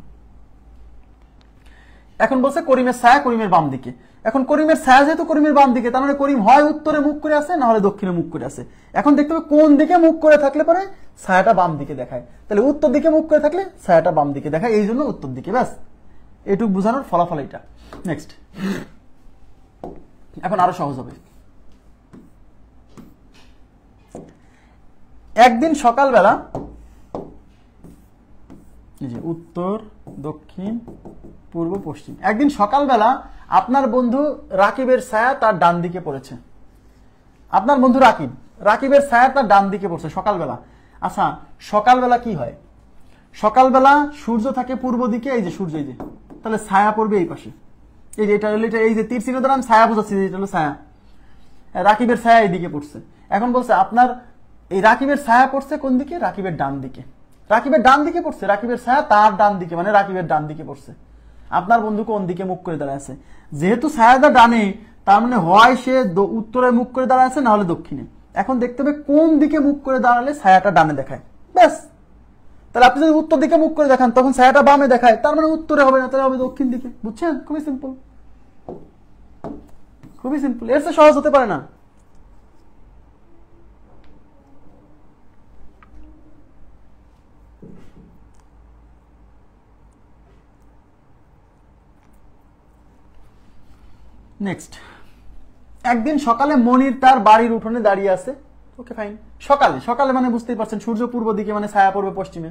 এখন বলছে করিমের ছায়া করিমের বাম দিকে। এখন করিমের ছায়া যেহেতু করিমের বাম দিকে, তার মানে করিম হয় উত্তরে মুখ করে আছে না হলে দক্ষিণে মুখ করে আছে। এখন দেখতে হবে কোন দিকে মুখ করে থাকলে পরে ছায়াটা বাম দিকে দেখায়, তাহলে উত্তর দিকে মুখ করে থাকলে ছায়াটা বাম দিকে দেখায়, এই জন্য উত্তর দিকে, ব্যাস। এটুকু বোঝানোর ফলাফল এটা। নেক্সট, এখন আরো সহজ হবে। একদিন সকালবেলা, উত্তর দক্ষিণ পূর্ব পশ্চিম, একদিন সকালবেলা আপনার বন্ধু রাকিবের ছায়া তার ডান দিকে পড়েছে। আপনার বন্ধু রাকিবের ছায়া তার ডান দিকে পড়ছে সকালবেলা। আচ্ছা, সকালবেলা কি হয়? সকালবেলা সূর্য থাকে পূর্ব দিকে, এই যে সূর্য, এই যে, তাহলে ছায়া পড়বে এই পাশে, এই যে এটা হলো, এটা এই যে তীর চিহ্ন দ্বারা আমি ছায়া বোঝাচ্ছি, এটা হলো ছায়া, রাকিবের ছায়া এইদিকে পড়ছে। এখন বলছে আপনার এই রাকিবের ছায়া পড়ছে কোন দিকে? রাকিবের ডান দিকে। রাকিবের ডান দিকে পড়ছে, রাকিবের ছায়া তার ডান দিকে, মানে রাকিবের ডান দিকে পড়ছে। আপনার বন্ধু কোন দিকে মুখ করে দাঁড়ায় আছে? যেহেতু ছায়াটা ডানে, তার মানে হয় সে উত্তরে মুখ করে দাঁড়ায় আছে না হলে দক্ষিণে। এখন দেখতে হবে কোন দিকে মুখ করে দাঁড়ালে ছায়াটা ডানে দেখায়, ব্যাস। তাহলে আপনি যদি উত্তর দিকে মুখ করে দেখান তখন ছায়াটা বামে দেখায়, তার মানে উত্তরে হবে না, তাহলে হবে দক্ষিণ দিকে, বুঝছেন? খুবই সিম্পল, খুবই সিম্পল, এর চেয়ে সহজ হতে পারে না। নেক্সট, একদিন সকালে মনির তার বাড়ির উঠোনে দাঁড়িয়ে আছে। ওকে ফাইন, সকালে মানে বুঝতেই পারছেন সূর্য পূর্ব দিকে, মানে ছায়া পড়বে পশ্চিমে।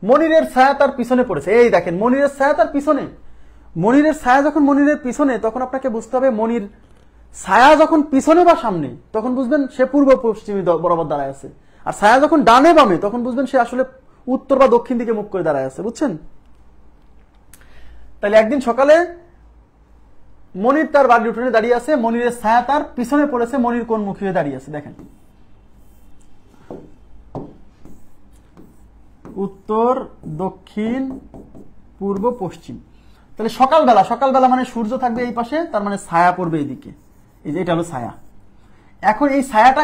মনিরের ছায়া তার পিছনে পড়েছে, এই দেখেন মনিরের ছায়া তার পিছনে। মনিরের ছায়া যখন মনিরের পিছনে, তখন আপনাকে বুঝতে হবে মনির ছায়া যখন পিছনে বা সামনে তখন বুঝবেন সে পূর্ব পশ্চিমী বরাবর দাঁড়ায় আছে, আর ছায়া যখন ডানে বামে তখন বুঝবেন সে আসলে উত্তর বা দক্ষিণ দিকে মুখ করে দাঁড়ায় আছে, বুঝছেন? তাহলে একদিন সকালে মনির তার বাড়ির উঠোনে দাঁড়িয়ে আছে, মনিরের ছায়া তার পিছনে পড়েছে, মনির কোন মুখী হয়ে দাঁড়িয়ে আছে দেখেন, উত্তর দক্ষিণ পূর্ব পশ্চিম। তাহলে সকালবেলা মানে সূর্য থাকবে এই পাশে, তার মানে ছায়া পড়বে এইদিকে, এই যে এটা হলো ছায়া। এখন এই ছায়াটা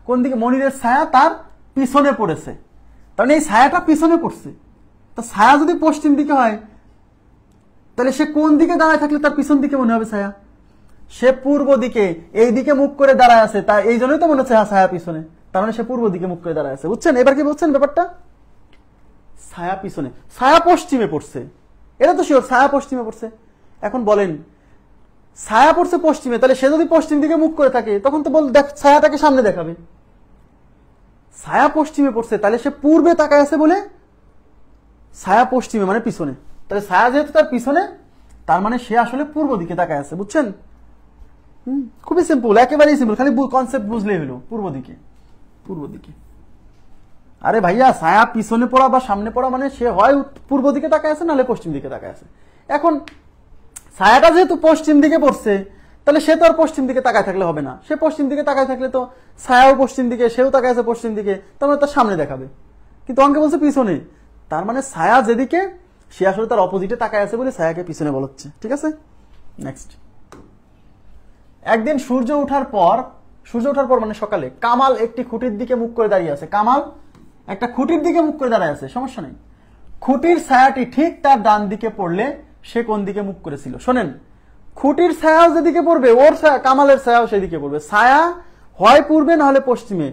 কোন দিকে? মনিরের ছায়া তার পিছনে পড়েছে, তার মানে এই ছায়াটা পিছনে পড়ছে। তো ছায়া যদি পশ্চিম দিকে হয় তাহলে সে কোন দিকে দাঁড়ায় থাকলে তার পিছন দিকে মনে হবে ছায়া? সে পূর্ব দিকে, এই দিকে মুখ করে দাঁড়ায় আছে, তাই এই জন্যই তো মনে হচ্ছে ছায়া পিছনে, তার মানে সে পূর্ব দিকে মুখ করে দাঁড়ায় আছে, বুঝছেন? এবার কি বলছেন ব্যাপারটা? ছায়া পিছনে, ছায়া পশ্চিমে পড়ছে, এটা তো শিওর ছায়া পশ্চিমে পড়ছে। এখন বলেন ছায়া পড়ছে পশ্চিমে, তাহলে সে যদি পশ্চিম দিকে মুখ করে থাকে তখন তো বল ছায়াটাকে সামনে দেখাবে। ছায়া পশ্চিমে পড়ছে, তাহলে সে পূর্বে তাকায় আছে বলে ছায়া পশ্চিমে মানে পিছনে, তাহলে ছায়া যেহেতু তার পিছনে তার মানে সে আসলে পূর্ব দিকে তাকায় আছে। বুঝছেন? খুবই সিম্পল, একেবারেই সিম্পল, খালি কনসেপ্ট বুঝলেই হলো। পূর্ব দিকে, পূর্ব দিকে। আরে ভাইয়া ছায়া পিছনে পড়া বা সামনে পড়া মানে সে হয় পূর্ব দিকে তাকায় আছে নাহলে পশ্চিম দিকে তাকায় আছে। এখন ছায়াটা যেহেতু পশ্চিম দিকে পড়ছে তাহলে সে তো আর পশ্চিম দিকে তাকায় থাকলে হবে না, সে পশ্চিম দিকে তাকায় থাকলে তো ছায়াও পশ্চিম দিকে, সেও তাকায় আছে পশ্চিম দিকে, তার মানে তার সামনে দেখাবে। কিন্তু অঙ্কে বলছে পিছনে, তার মানে ছায়া যেদিকে সে আসলে তার অপোজিটে তাকায় আছে বলে ছায়াকে পিছনে বলছে। ঠিক আছে, নেক্সট। একদিন সূর্য ওঠার পর মানে সকালে কামাল একটি খুঁটির দিকে মুখ করে দাঁড়িয়ে আছে। কামাল একটা খুঁটির দিকে মুখ করে দাঁড়িয়ে আছে, সমস্যা নেই। খুঁটির ছায়াটি ঠিক তার ডান দিকে পড়লে সে কোন দিকে মুখ করেছিল? শোনেন, খুঁটির ছায়াও যেদিকে পড়বে ওর ছায়া, কামালের ছায়াও সেদিকে পড়বে। ছায়া হয় পূর্বে না হলে পশ্চিমে,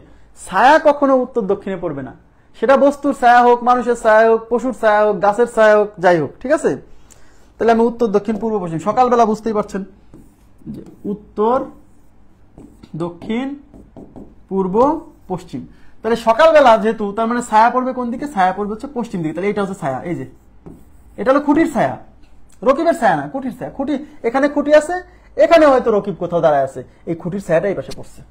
ছায়া কখনো উত্তর দক্ষিণে পড়বে না। সেটা বস্তুর ছায়া হোক, মানুষের ছায়া হোক, পশুর ছায়া হোক, গাছের ছায়া হোক, যাই হোক। ঠিক আছে, তাহলে আমি উত্তর দক্ষিণ পূর্ব পশ্চিম, সকালবেলা বুঝতেই পারছেন যে উত্তর দক্ষিণ পূর্ব পশ্চিম। তাহলে সকালবেলা যেহেতু তার মানে ছায়া পড়বে কোন দিকে? ছায়া পড়বে হচ্ছে পশ্চিম দিকে। তাহলে এটা হচ্ছে ছায়া, এই যে এটা হলো খুঁটির ছায়া, রকিবের ছায়া না, খুঁটির ছায়া। খুঁটি, এখানে খুঁটি আছে, এখানে হয়তো রকিব কোথাও দাঁড়ায় আছে, এই খুঁটির ছায়াটা এই পাশে পড়ছে।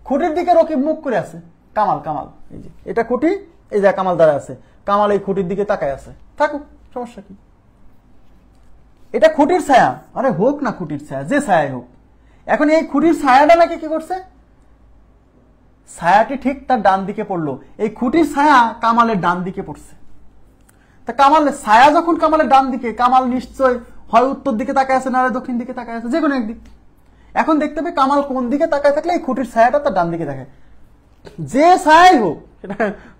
খুঁটির দিকে রকিব মুখ করে আছে, কামাল এই যে এটা খুঁটি, এই যে কামাল দাঁড়ায় আছে, কামাল এই খুঁটির দিকে তাকায় আছে, থাকুক, সমস্যা কি? এটা খুঁটির ছায়া, আরে হোক না খুঁটির ছায়া, যে ছায়াই হোক। এখন এই খুঁটির ছায়াটা নাকি কি করছে? ছায়াটি ঠিক তার ডান দিকে পড়লো, এই খুঁটির ছায়া কামালের ডান দিকে পড়ছে। তা কামালের ছায়া যখন কামালের ডান দিকে, কামাল নিশ্চয় হয় উত্তর দিকে তাকায় আছে না দক্ষিণ দিকে তাকায় আছে, যে কোনো একদিক। এখন দেখতে হবে কামাল কোন দিকে তাকায় থাকলে এই খুঁটির ছায়াটা তার ডান দিকে তাকায়। যে ছায়াই হোক, সেটা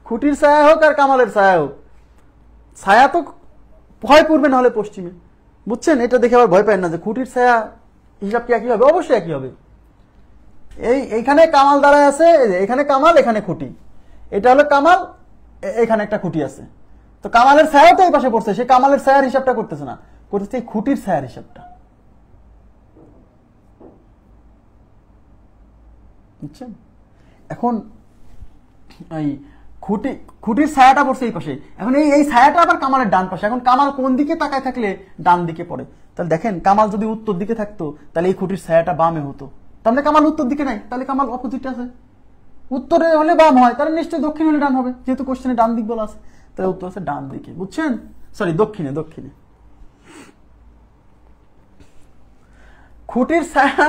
খুঁটির ছায়া হোক আর কামালের ছায়া হোক, ছায়া তো হয় পূর্বে না হলে পশ্চিমে। বুঝছেন? এটা দেখে আবার ভয় পায় না যে খুঁটির ছায়া হিসাব কি একই হবে? অবশ্যই একই হবে। এইখানে কামাল দাঁড়ায় আছে, এখানে কামাল, এখানে খুঁটি, এটা হলো কামাল, এখানে একটা খুঁটি আছে, তো কামালের ছায়া তো এই পাশে পড়ছে, সে কামালের ছায়ার হিসাবটা করতেছে না, করতেছে এই খুঁটির ছায়ার হিসাবটা। বুঝছেন? এখন এই খুঁটির ছায়াটা পড়ছে এই পাশে, এখন এই ছায়াটা আবার কামালের ডান পাশে। এখন কামাল কোন দিকে তাকায় থাকলে ডান দিকে পড়ে? তাহলে দেখেন, কামাল যদি উত্তর দিকে থাকতো তাহলে এই খুঁটির ছায়াটা বামে হতো, তাহলে কামাল উত্তর দিকে নাই, তাহলে কামাল অপোজিট আছে। উত্তরে হলে বাম হয়, তাহলে নিশ্চয়ই দক্ষিণ হলে ডান হবে, যেহেতু কোশ্চেনে ডান দিক বলা আছে, তাহলে উত্তর আছে ডান দিকে। বুঝছেন? সরি, দক্ষিণে। খুঁটির ছায়া,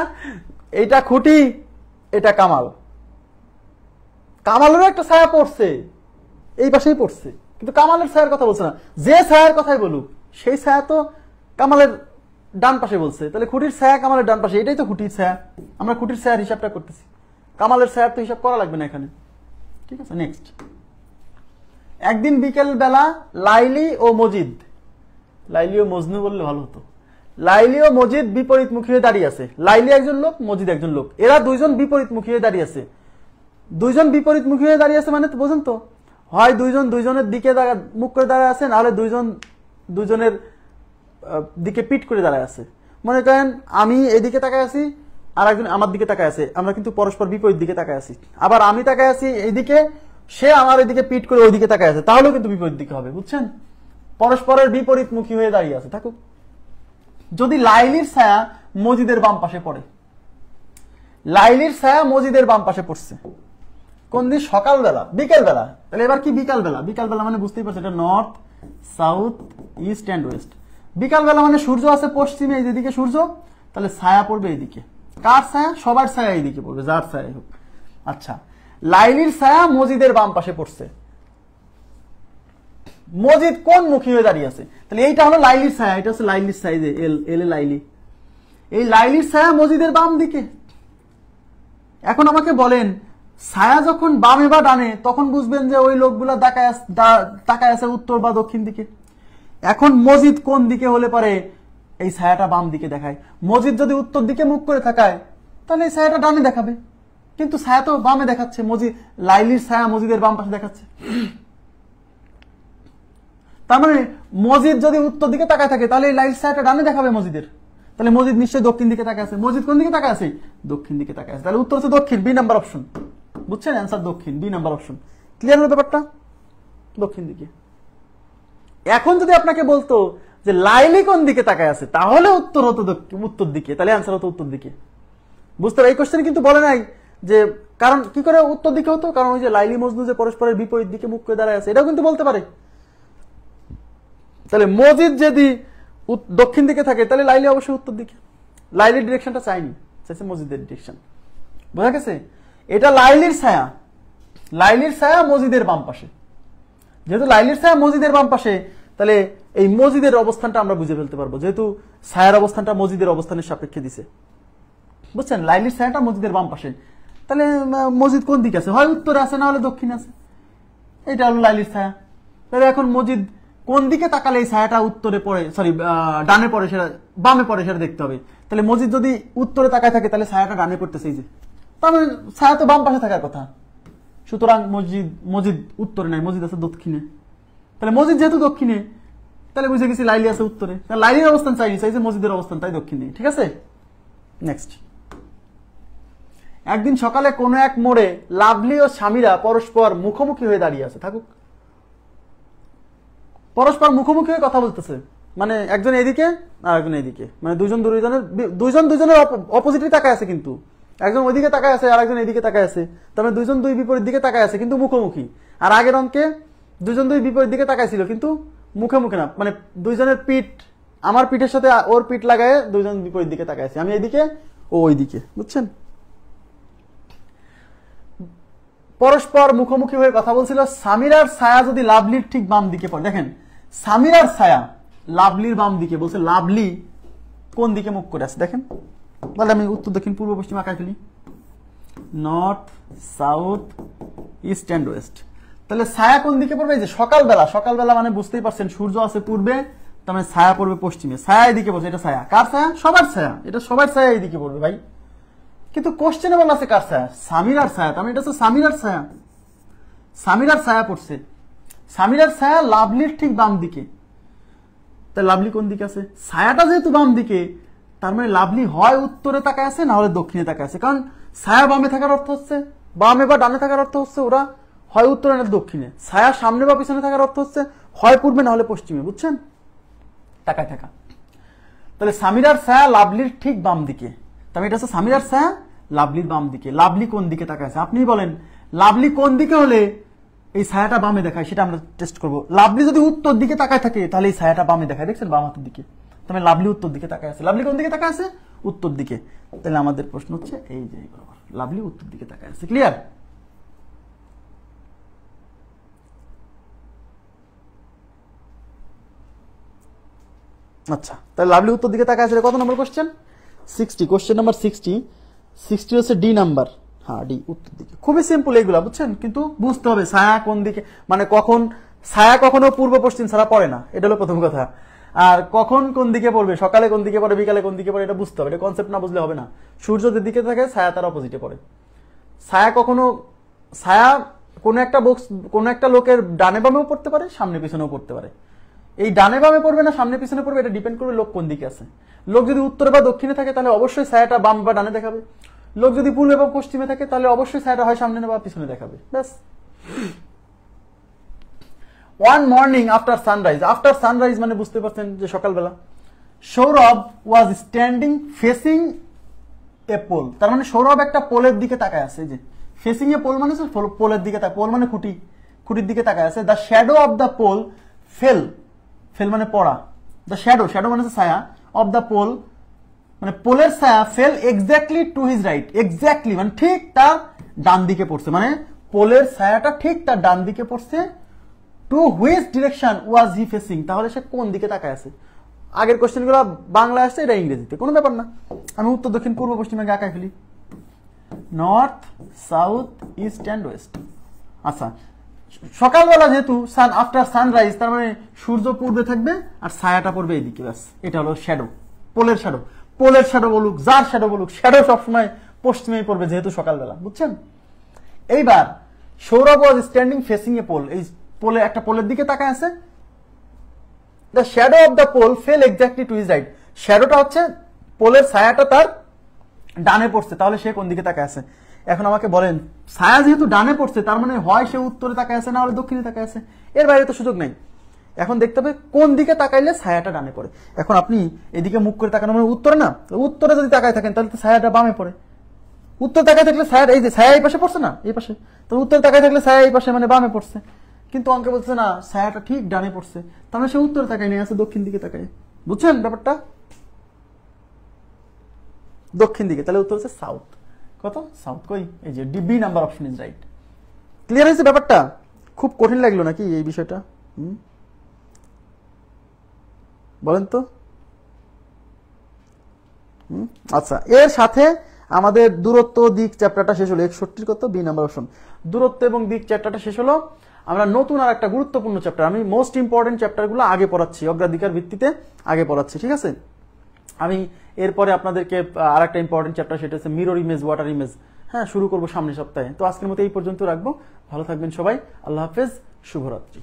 এটা খুঁটি, এটা কামাল, কামালেরও একটা ছায়া পড়ছে, এই পাশেই পড়ছে, কিন্তু কামালের ছায়ার কথা বলছে না। যে ছায়ার কথাই বলুক, সেই ছায়া তো কামালের ডান পাশে বলছে, তাহলে খুঁটির ছায়া কামালের ডান পাশে, এটাই তো খুঁটির ছায়া। আমরা খুঁটির ছায়ার হিসাবটা করতেছি, কামালের ছায়ার তো হিসাব করা লাগবে না এখানে। ঠিক আছে, নেক্সট। একদিন বিকেল বেলা লাইলি ও মজনু বললে ভালো হতো, লাইলি ও মজিদ বিপরীতমুখী হয়ে দাঁড়িয়ে আছে। লাইলি একজন লোক, মজিদ একজন লোক, এরা দুইজন বিপরীতমুখী হয়ে দাঁড়িয়ে আছে। দুইজন বিপরীতমুখী হয়ে দাঁড়িয়ে আছে মানে তো বোঝেন তো, হয় দুইজন দুইজনের দিকে মুখ করে দাঁড়ায় আছে, নাহলে দুইজন দুইজনের দিকে পিঠ করে দাঁড়ায় আছে। মনে করেন আমি এইদিকে তাকায় আছি, আর একজন আমার দিকে তাকায় আছে, আমরা কিন্তু পরস্পর বিপরীত দিকে তাকায় আছি। আবার আমি তাকায় আছি এইদিকে, সে আমার এদিকে পিঠ করে ওইদিকে তাকায় আছে, তাহলেও কিন্তু বিপরীত দিকে হবে। বুঝছেন? পরস্পরের বিপরীতমুখী হয়ে দাঁড়িয়ে আছে, থাকুক। যদি লাইলির ছায়া মজিদের বাম পাশে পড়ে, লাইলির ছায়া মজিদের বাম পাশে পড়ছে কোন দিন? সকালবেলা, বিকেল বেলা। তাহলে এবার কি বিকালবেলা? বিকালবেলা মানে বুঝতেই পারছো, এটা north, south, east and West. বিকালবেলা মানে সূর্য আছে পশ্চিমে, এই যেদিকে সূর্য, তাহলে ছায়া পড়বে এইদিকে। কার ছায়া? সবার ছায়া এইদিকে পড়বে, যার ছায়া হোক। আচ্ছা, লাইলির ছায়া মজিদের বাম পাশে পড়ছে, মজিদ কোন মুখী হয়ে দাঁড়িয়ে আছে? তাহলে এইটা হলো লাইলির ছায়া, এটা হচ্ছে লাইলির ছায়া, এল এ লাইলি, এই লাইলির ছায়া মজিদের বাম দিকে। এখন আমাকে বলেন, ছায়া যখন বামে বা ডানে তখন বুঝবেন যে ওই লোকগুলা তাকায় আছে উত্তর বা দক্ষিণ দিকে। এখন মজিদ কোন দিকে হলে পারে এই ছায়াটা বাম দিকে দেখায়। মজিদ যদি উত্তর দিকে মুখ করে থাকায় তাহলে এই ছায়াটা ডানে দেখাবে, কিন্তু ছায়া তো বামে দেখাচ্ছে, লাইলির ছায়া মজিদের বাম পাশে দেখাচ্ছে। তার মানে মসজিদ যদি উত্তর দিকে তাকায় থাকে তাহলে এই লাইট ছায়াটা ডানে দেখাবে মসজিদের, তাহলে মসজিদ নিশ্চয়ই দক্ষিণ দিকে তাকায় আছে। মসজিদ কোন দিকে তাকায় আছে? দক্ষিণ দিকে তাকায় আছে, তাহলে উত্তর হচ্ছে দক্ষিণ, বি নাম্বার অপশন। বুঝছেন? অ্যান্সার দক্ষিণ, বি নাম্বার অপশন। ক্লিয়ার হলো ব্যাপারটা? দক্ষিণ দিকে। এখন যদি আপনাকে বলতো যে লাইলি কোন দিকে তাকায় আছে, তাহলে উত্তর হতো উত্তর দিকে, তাহলে অ্যান্সার হতো উত্তর দিকে। বুঝতে পারি? এই কোশ্চেন কিন্তু বলে নাই যে কারণ কি করে উত্তর দিকে হতো, কারণ ওই যে লাইলি মজনু যে পরস্পরের বিপরীত দিকে মুখ করে দাঁড়ায় আছে, এটাও কিন্তু বলতে পারে। তাহলে মসজিদ যদি দক্ষিণ দিকে থাকে তাহলে লাইলি অবশ্যই উত্তর দিকে। লাইলির ডিরেকশনটা চাইনি, চাইছে মসজিদের ডিরেকশন। বোঝা গেছে? এটা লাইলির ছায়া, লাইলির ছায়া মসজিদের বাম পাশে। যেহেতু লাইলির ছায়া মসজিদের বাম পাশে, তাহলে এই মসজিদের অবস্থানটা আমরা বুঝে ফেলতে পারবো, যেহেতু ছায়ার অবস্থানটা মসজিদের অবস্থানের সাপেক্ষে দিছে। বুঝছেন? লাইলির ছায়াটা মসজিদের বাম পাশে, তাহলে মসজিদ কোন দিকে আছে? হয় উত্তরে আছে, না হলে দক্ষিণে আছে। এটা হলো লাইলির ছায়া। তাহলে এখন মসজিদ কোন দিকে তাকালে এই ছায়াটা উত্তরে পড়ে, সরি ডানে পড়ে, সেটা বামে পড়ে সেটা দেখতে হবে। তাহলে মসজিদ যদি উত্তরে তাকায় থাকে তাহলে ছায়াটা ডানে পড়তেছে, এই যে, তাহলে ছায়া তো বাম পাশে থাকার কথা। সুতরাং মসজিদ উত্তরে নাই, মসজিদ আছে দক্ষিণে। তাহলে মসজিদ যেহেতু দক্ষিণে, তাহলে বুঝে গেছি লাইলি আছে উত্তরে। তাহলে লাইলির অবস্থান চাইছে মসজিদের অবস্থান, তাই দক্ষিণে। ঠিক আছে? নেক্সট। একদিন সকালে কোনো এক মোড়ে লাভলি ও স্বামীরা পরস্পর মুখোমুখি হয়ে দাঁড়িয়ে আছে। থাকুক, পরস্পর মুখোমুখি হয়ে কথা বলতেছে, মানে একজন এদিকে আর একজন এদিকে, মানে দুইজন দুইজনের অপোজিটে তাকায় আছে, কিন্তু একজন ওইদিকে তাকায় আছে আর একজন এদিকে তাকায় আছে। তার মানে দুইজন দুই বিপরীত দিকে তাকায় আছে কিন্তু মুখোমুখি। আর আগের অঙ্কে দুইজন দুই বিপরীত দিকে তাকাইছিল কিন্তু মুখোমুখি না, মানে দুইজনের পিঠ, আমার পিঠের সাথে ওর পিঠ লাগায় দুইজন বিপরীত দিকে তাকায় আছে, আমি এইদিকে ও ওইদিকে। বুঝছেন? পরস্পর মুখোমুখি হয়ে কথা বলছিল। সামিরার ছায়া যদি লাভলির ঠিক বাম দিকে পড়ে, দেখেন সামিরার ছায়া লাভলির বাম দিকে, বলছে লাভলি কোন দিকে মুখ করে আছে দেখেন। তাহলে আমি উত্তর দক্ষিণ পূর্ব পশ্চিম আঁকায় ফেলি, north south east and West. তাহলে ছায়া কোন দিকে পড়বে? এই যে সকালবেলা, সকালবেলা মানে বুঝতেই পারছেন সূর্য আছে পূর্বে, তার মানে ছায়া পড়বে পশ্চিমে। ছায়া এদিকে পড়ছে, এটা ছায়া কার ছায়া? সবার ছায়া, এটা সবার ছায়া এইদিকে পড়বে ভাই। কিন্তু কোশ্চেনে বলা আছে কার ছায়া? সামিরার ছায়া, তার মানে এটা হচ্ছে সামিরার ছায়া। সামিরার ছায়া পড়ছে, সামিরার ছায়া লাভলির ঠিক বাম দিকে। তাই লাভলি কোন দিকে আছে? ছায়াটা যেহেতু বাম দিকে, তার মানে লাভলি হয় উত্তরে তাকায় আছে, না হলে দক্ষিণে তাকায় আছে। কারণ ছায়া বামে থাকার অর্থ হচ্ছে, বামে বা ডানে থাকার অর্থ হচ্ছে ওরা হয় উত্তরে না দক্ষিণে। ছায়া সামনে বা পিছনে থাকার অর্থ হচ্ছে হয় পূর্বে না হলে পশ্চিমে। বুঝছেন? তাকায় থাকা। তাহলে সামিরার ছায়া লাভলির ঠিক বাম দিকে, তাহলে এটা হচ্ছে সামিরার ছায়া লাভলির বাম দিকে। লাভলি কোন দিকে তাকায় আছে? আপনি বলেন লাভলি কোন দিকে হলে এই ছায়াটা বামে দেখায়, সেটা আমরা টেস্ট করব। লাভলি যদি উত্তর দিকে তাকায় থাকে তাহলে এই ছায়াটা বামে দেখায়, দেখছেন বাম হাতের দিকে। তাহলে লাভলি উত্তর দিকে তাকায় আছে। লাভলি কোন দিকে তাকায় আছে? উত্তর দিকে। তাহলে আমাদের প্রশ্ন হচ্ছে এই যে বরাবর লাভলি উত্তর দিকে তাকায় আছে। ক্লিয়ার? আচ্ছা, তাহলে লাভলি উত্তর দিকে তাকায় আছে। কত নম্বর কোশ্চেন? 60, question number 60। 60 হচ্ছে ডি নাম্বার। হ্যাঁ, ডি উত্তর দিকে। খুবই সিম্পল এগুলা, বুঝছেন? কিন্তু বুঝতে হবে ছায়া কোন দিকে, মানে কখন ছায়া কখনো পূর্ব পশ্চিম ছাড়া পড়ে না, এটা হলো প্রথম কথা। আর কখন কোন দিকে পড়বে, সকালে কোন দিকে পড়ে, বিকালে কোন দিকে পড়ে, এটা বুঝতে হবে। এটা কনসেপ্ট না বুঝলে হবে না। সূর্য যে দিকে থাকে ছায়া তার অপোজিটে পড়ে। ছায়া কখনো, ছায়া কোন একটা লোকের ডানে বামেও পড়তে পারে, সামনে পিছনেও পড়তে পারে। এই ডানে বামে পড়বে না সামনে পিছনে পড়বে, এটা ডিপেন্ড করবে লোক কোন দিকে আছে। লোক যদি উত্তরে বা দক্ষিণে থাকে তাহলে অবশ্যই ছায়াটা বাম বা ডানে দেখাবে। লোক যদি পূর্বে বা পশ্চিমে থাকে তাহলে অবশ্যই ছায়াটা হয় সামনে বা পিছনে দেখাবে। ব্যাস। One morning after sunrise, after sunrise মানে বুঝতে পারছেন যে সকালবেলা। Sourav was standing facing a pole, তার মানে সৌরভ একটা পোলের দিকে তাকায় আছে। যে ফেসিং এ পোল মানে পোলের দিকে, পোল মানে খুঁটি, খুঁটির দিকে তাকায় আছে। The shadow of the pole fell, fell মানে পড়া, দ্য শ্যাডো, শ্যাডো মানে ছায়া, অফ দ্য পোল মানে পোলের ছায়া, fail exactly to his right, exactly মানে ঠিক তার ডান দিকে পড়ছে, মানে পোলের ছায়াটা ঠিক তার ডান দিকে পড়ছে। To which direction was he facing, তাহলে সে কোন দিকে তাকায় আছে। আগের কোশ্চেনগুলো বাংলা আসছে, এটা ইংরেজিতে, কোনো ব্যাপার না। আমি উত্তর দক্ষিণ পূর্ব পশ্চিমে আঁকায় ফেলি, north south east and West. আচ্ছা, সকালবেলা যেহেতু আফটার সানরাইজ, তার মানে সূর্য পূর্বে থাকবে আর ছায়াটা পড়বে এদিকে। ব্যাস, এটা হলো শ্যাডো, পোলের শ্যাডো। পোলের শ্যাডো বলুক, যার শ্যাডো বলুক, শ্যাডো সবসময় পশ্চিমেই পড়বে যেহেতু সকালবেলা। বুঝছেন? এইবার Sourav was standing facing a pole, এই পোলে একটা পোলের দিকে তাকায় আছে। The shadow of the pole fell exactly to his right. শ্যাডোটা হচ্ছে পোলের ছায়াটা তার ডানে পড়ছে, তাহলে সে কোন দিকে তাকায় আছে? এখন আমাকে বলেন, ছায়া যেহেতু ডানে পড়ছে তার মানে হয় সে উত্তরে তাকায় আছে, না হলে দক্ষিণে তাকায় আছে, এর বাইরে তো সুযোগ নাই। এখন দেখতে হবে কোন দিকে তাকাইলে ছায়াটা ডানে পড়ে। এখন আপনি এদিকে মুখ করে তাকানো মানে উত্তরে না, উত্তরে যদি তাকায় থাকেন তাহলে তো ছায়াটা বামে পড়ে। উত্তর তাকায় থাকলে ছায়া, এই যে ছায়া এই পাশে পড়ছে না, এই পাশে, তো উত্তর তাকায় থাকলে ছায়া এই পাশে মানে বামে পড়ছে। কিন্তু অঙ্কে বলছে না, ছায়াটা ঠিক ডানে পড়ছে, তার মানে সে উত্তরে তাকায় নিয়ে আছে, দক্ষিণ দিকে তাকায়। বুঝছেন ব্যাপারটা? দক্ষিণ দিকে, তাহলে উত্তর হচ্ছে সাউথ। কত? সাউথ। কই? এই যে B number option is right. Clear হয়েছে ব্যাপারটা? খুব কঠিন লাগলো নাকি এই বিষয়টা? বলেন তো। আচ্ছা, এর সাথে আমাদের দূরত্ব দিক চ্যাপ্টারটা শেষ হলো। 61 কত? B number option. দূরত্ব এবং দিক চ্যাপ্টারটা শেষ হলো। আমরা নতুন আর একটা গুরুত্বপূর্ণ চ্যাপ্টার, আমি মোস্ট ইম্পর্টেন্ট চ্যাপ্টারগুলো আগে পড়াচ্ছি, অগ্রাধিকার ভিত্তিতে আগে পড়াচ্ছি, ঠিক আছে? আমি এরপরে আপনাদেরকে আর একটা ইম্পর্টেন্ট চ্যাপ্টার, সেটা হচ্ছে মিরর ইমেজ, ওয়াটার ইমেজ, হ্যাঁ, শুরু করবো সামনের সপ্তাহে। তো আজকের মতো এই পর্যন্ত রাখবো। ভালো থাকবেন সবাই, আল্লাহ হাফেজ, শুভরাত্রি।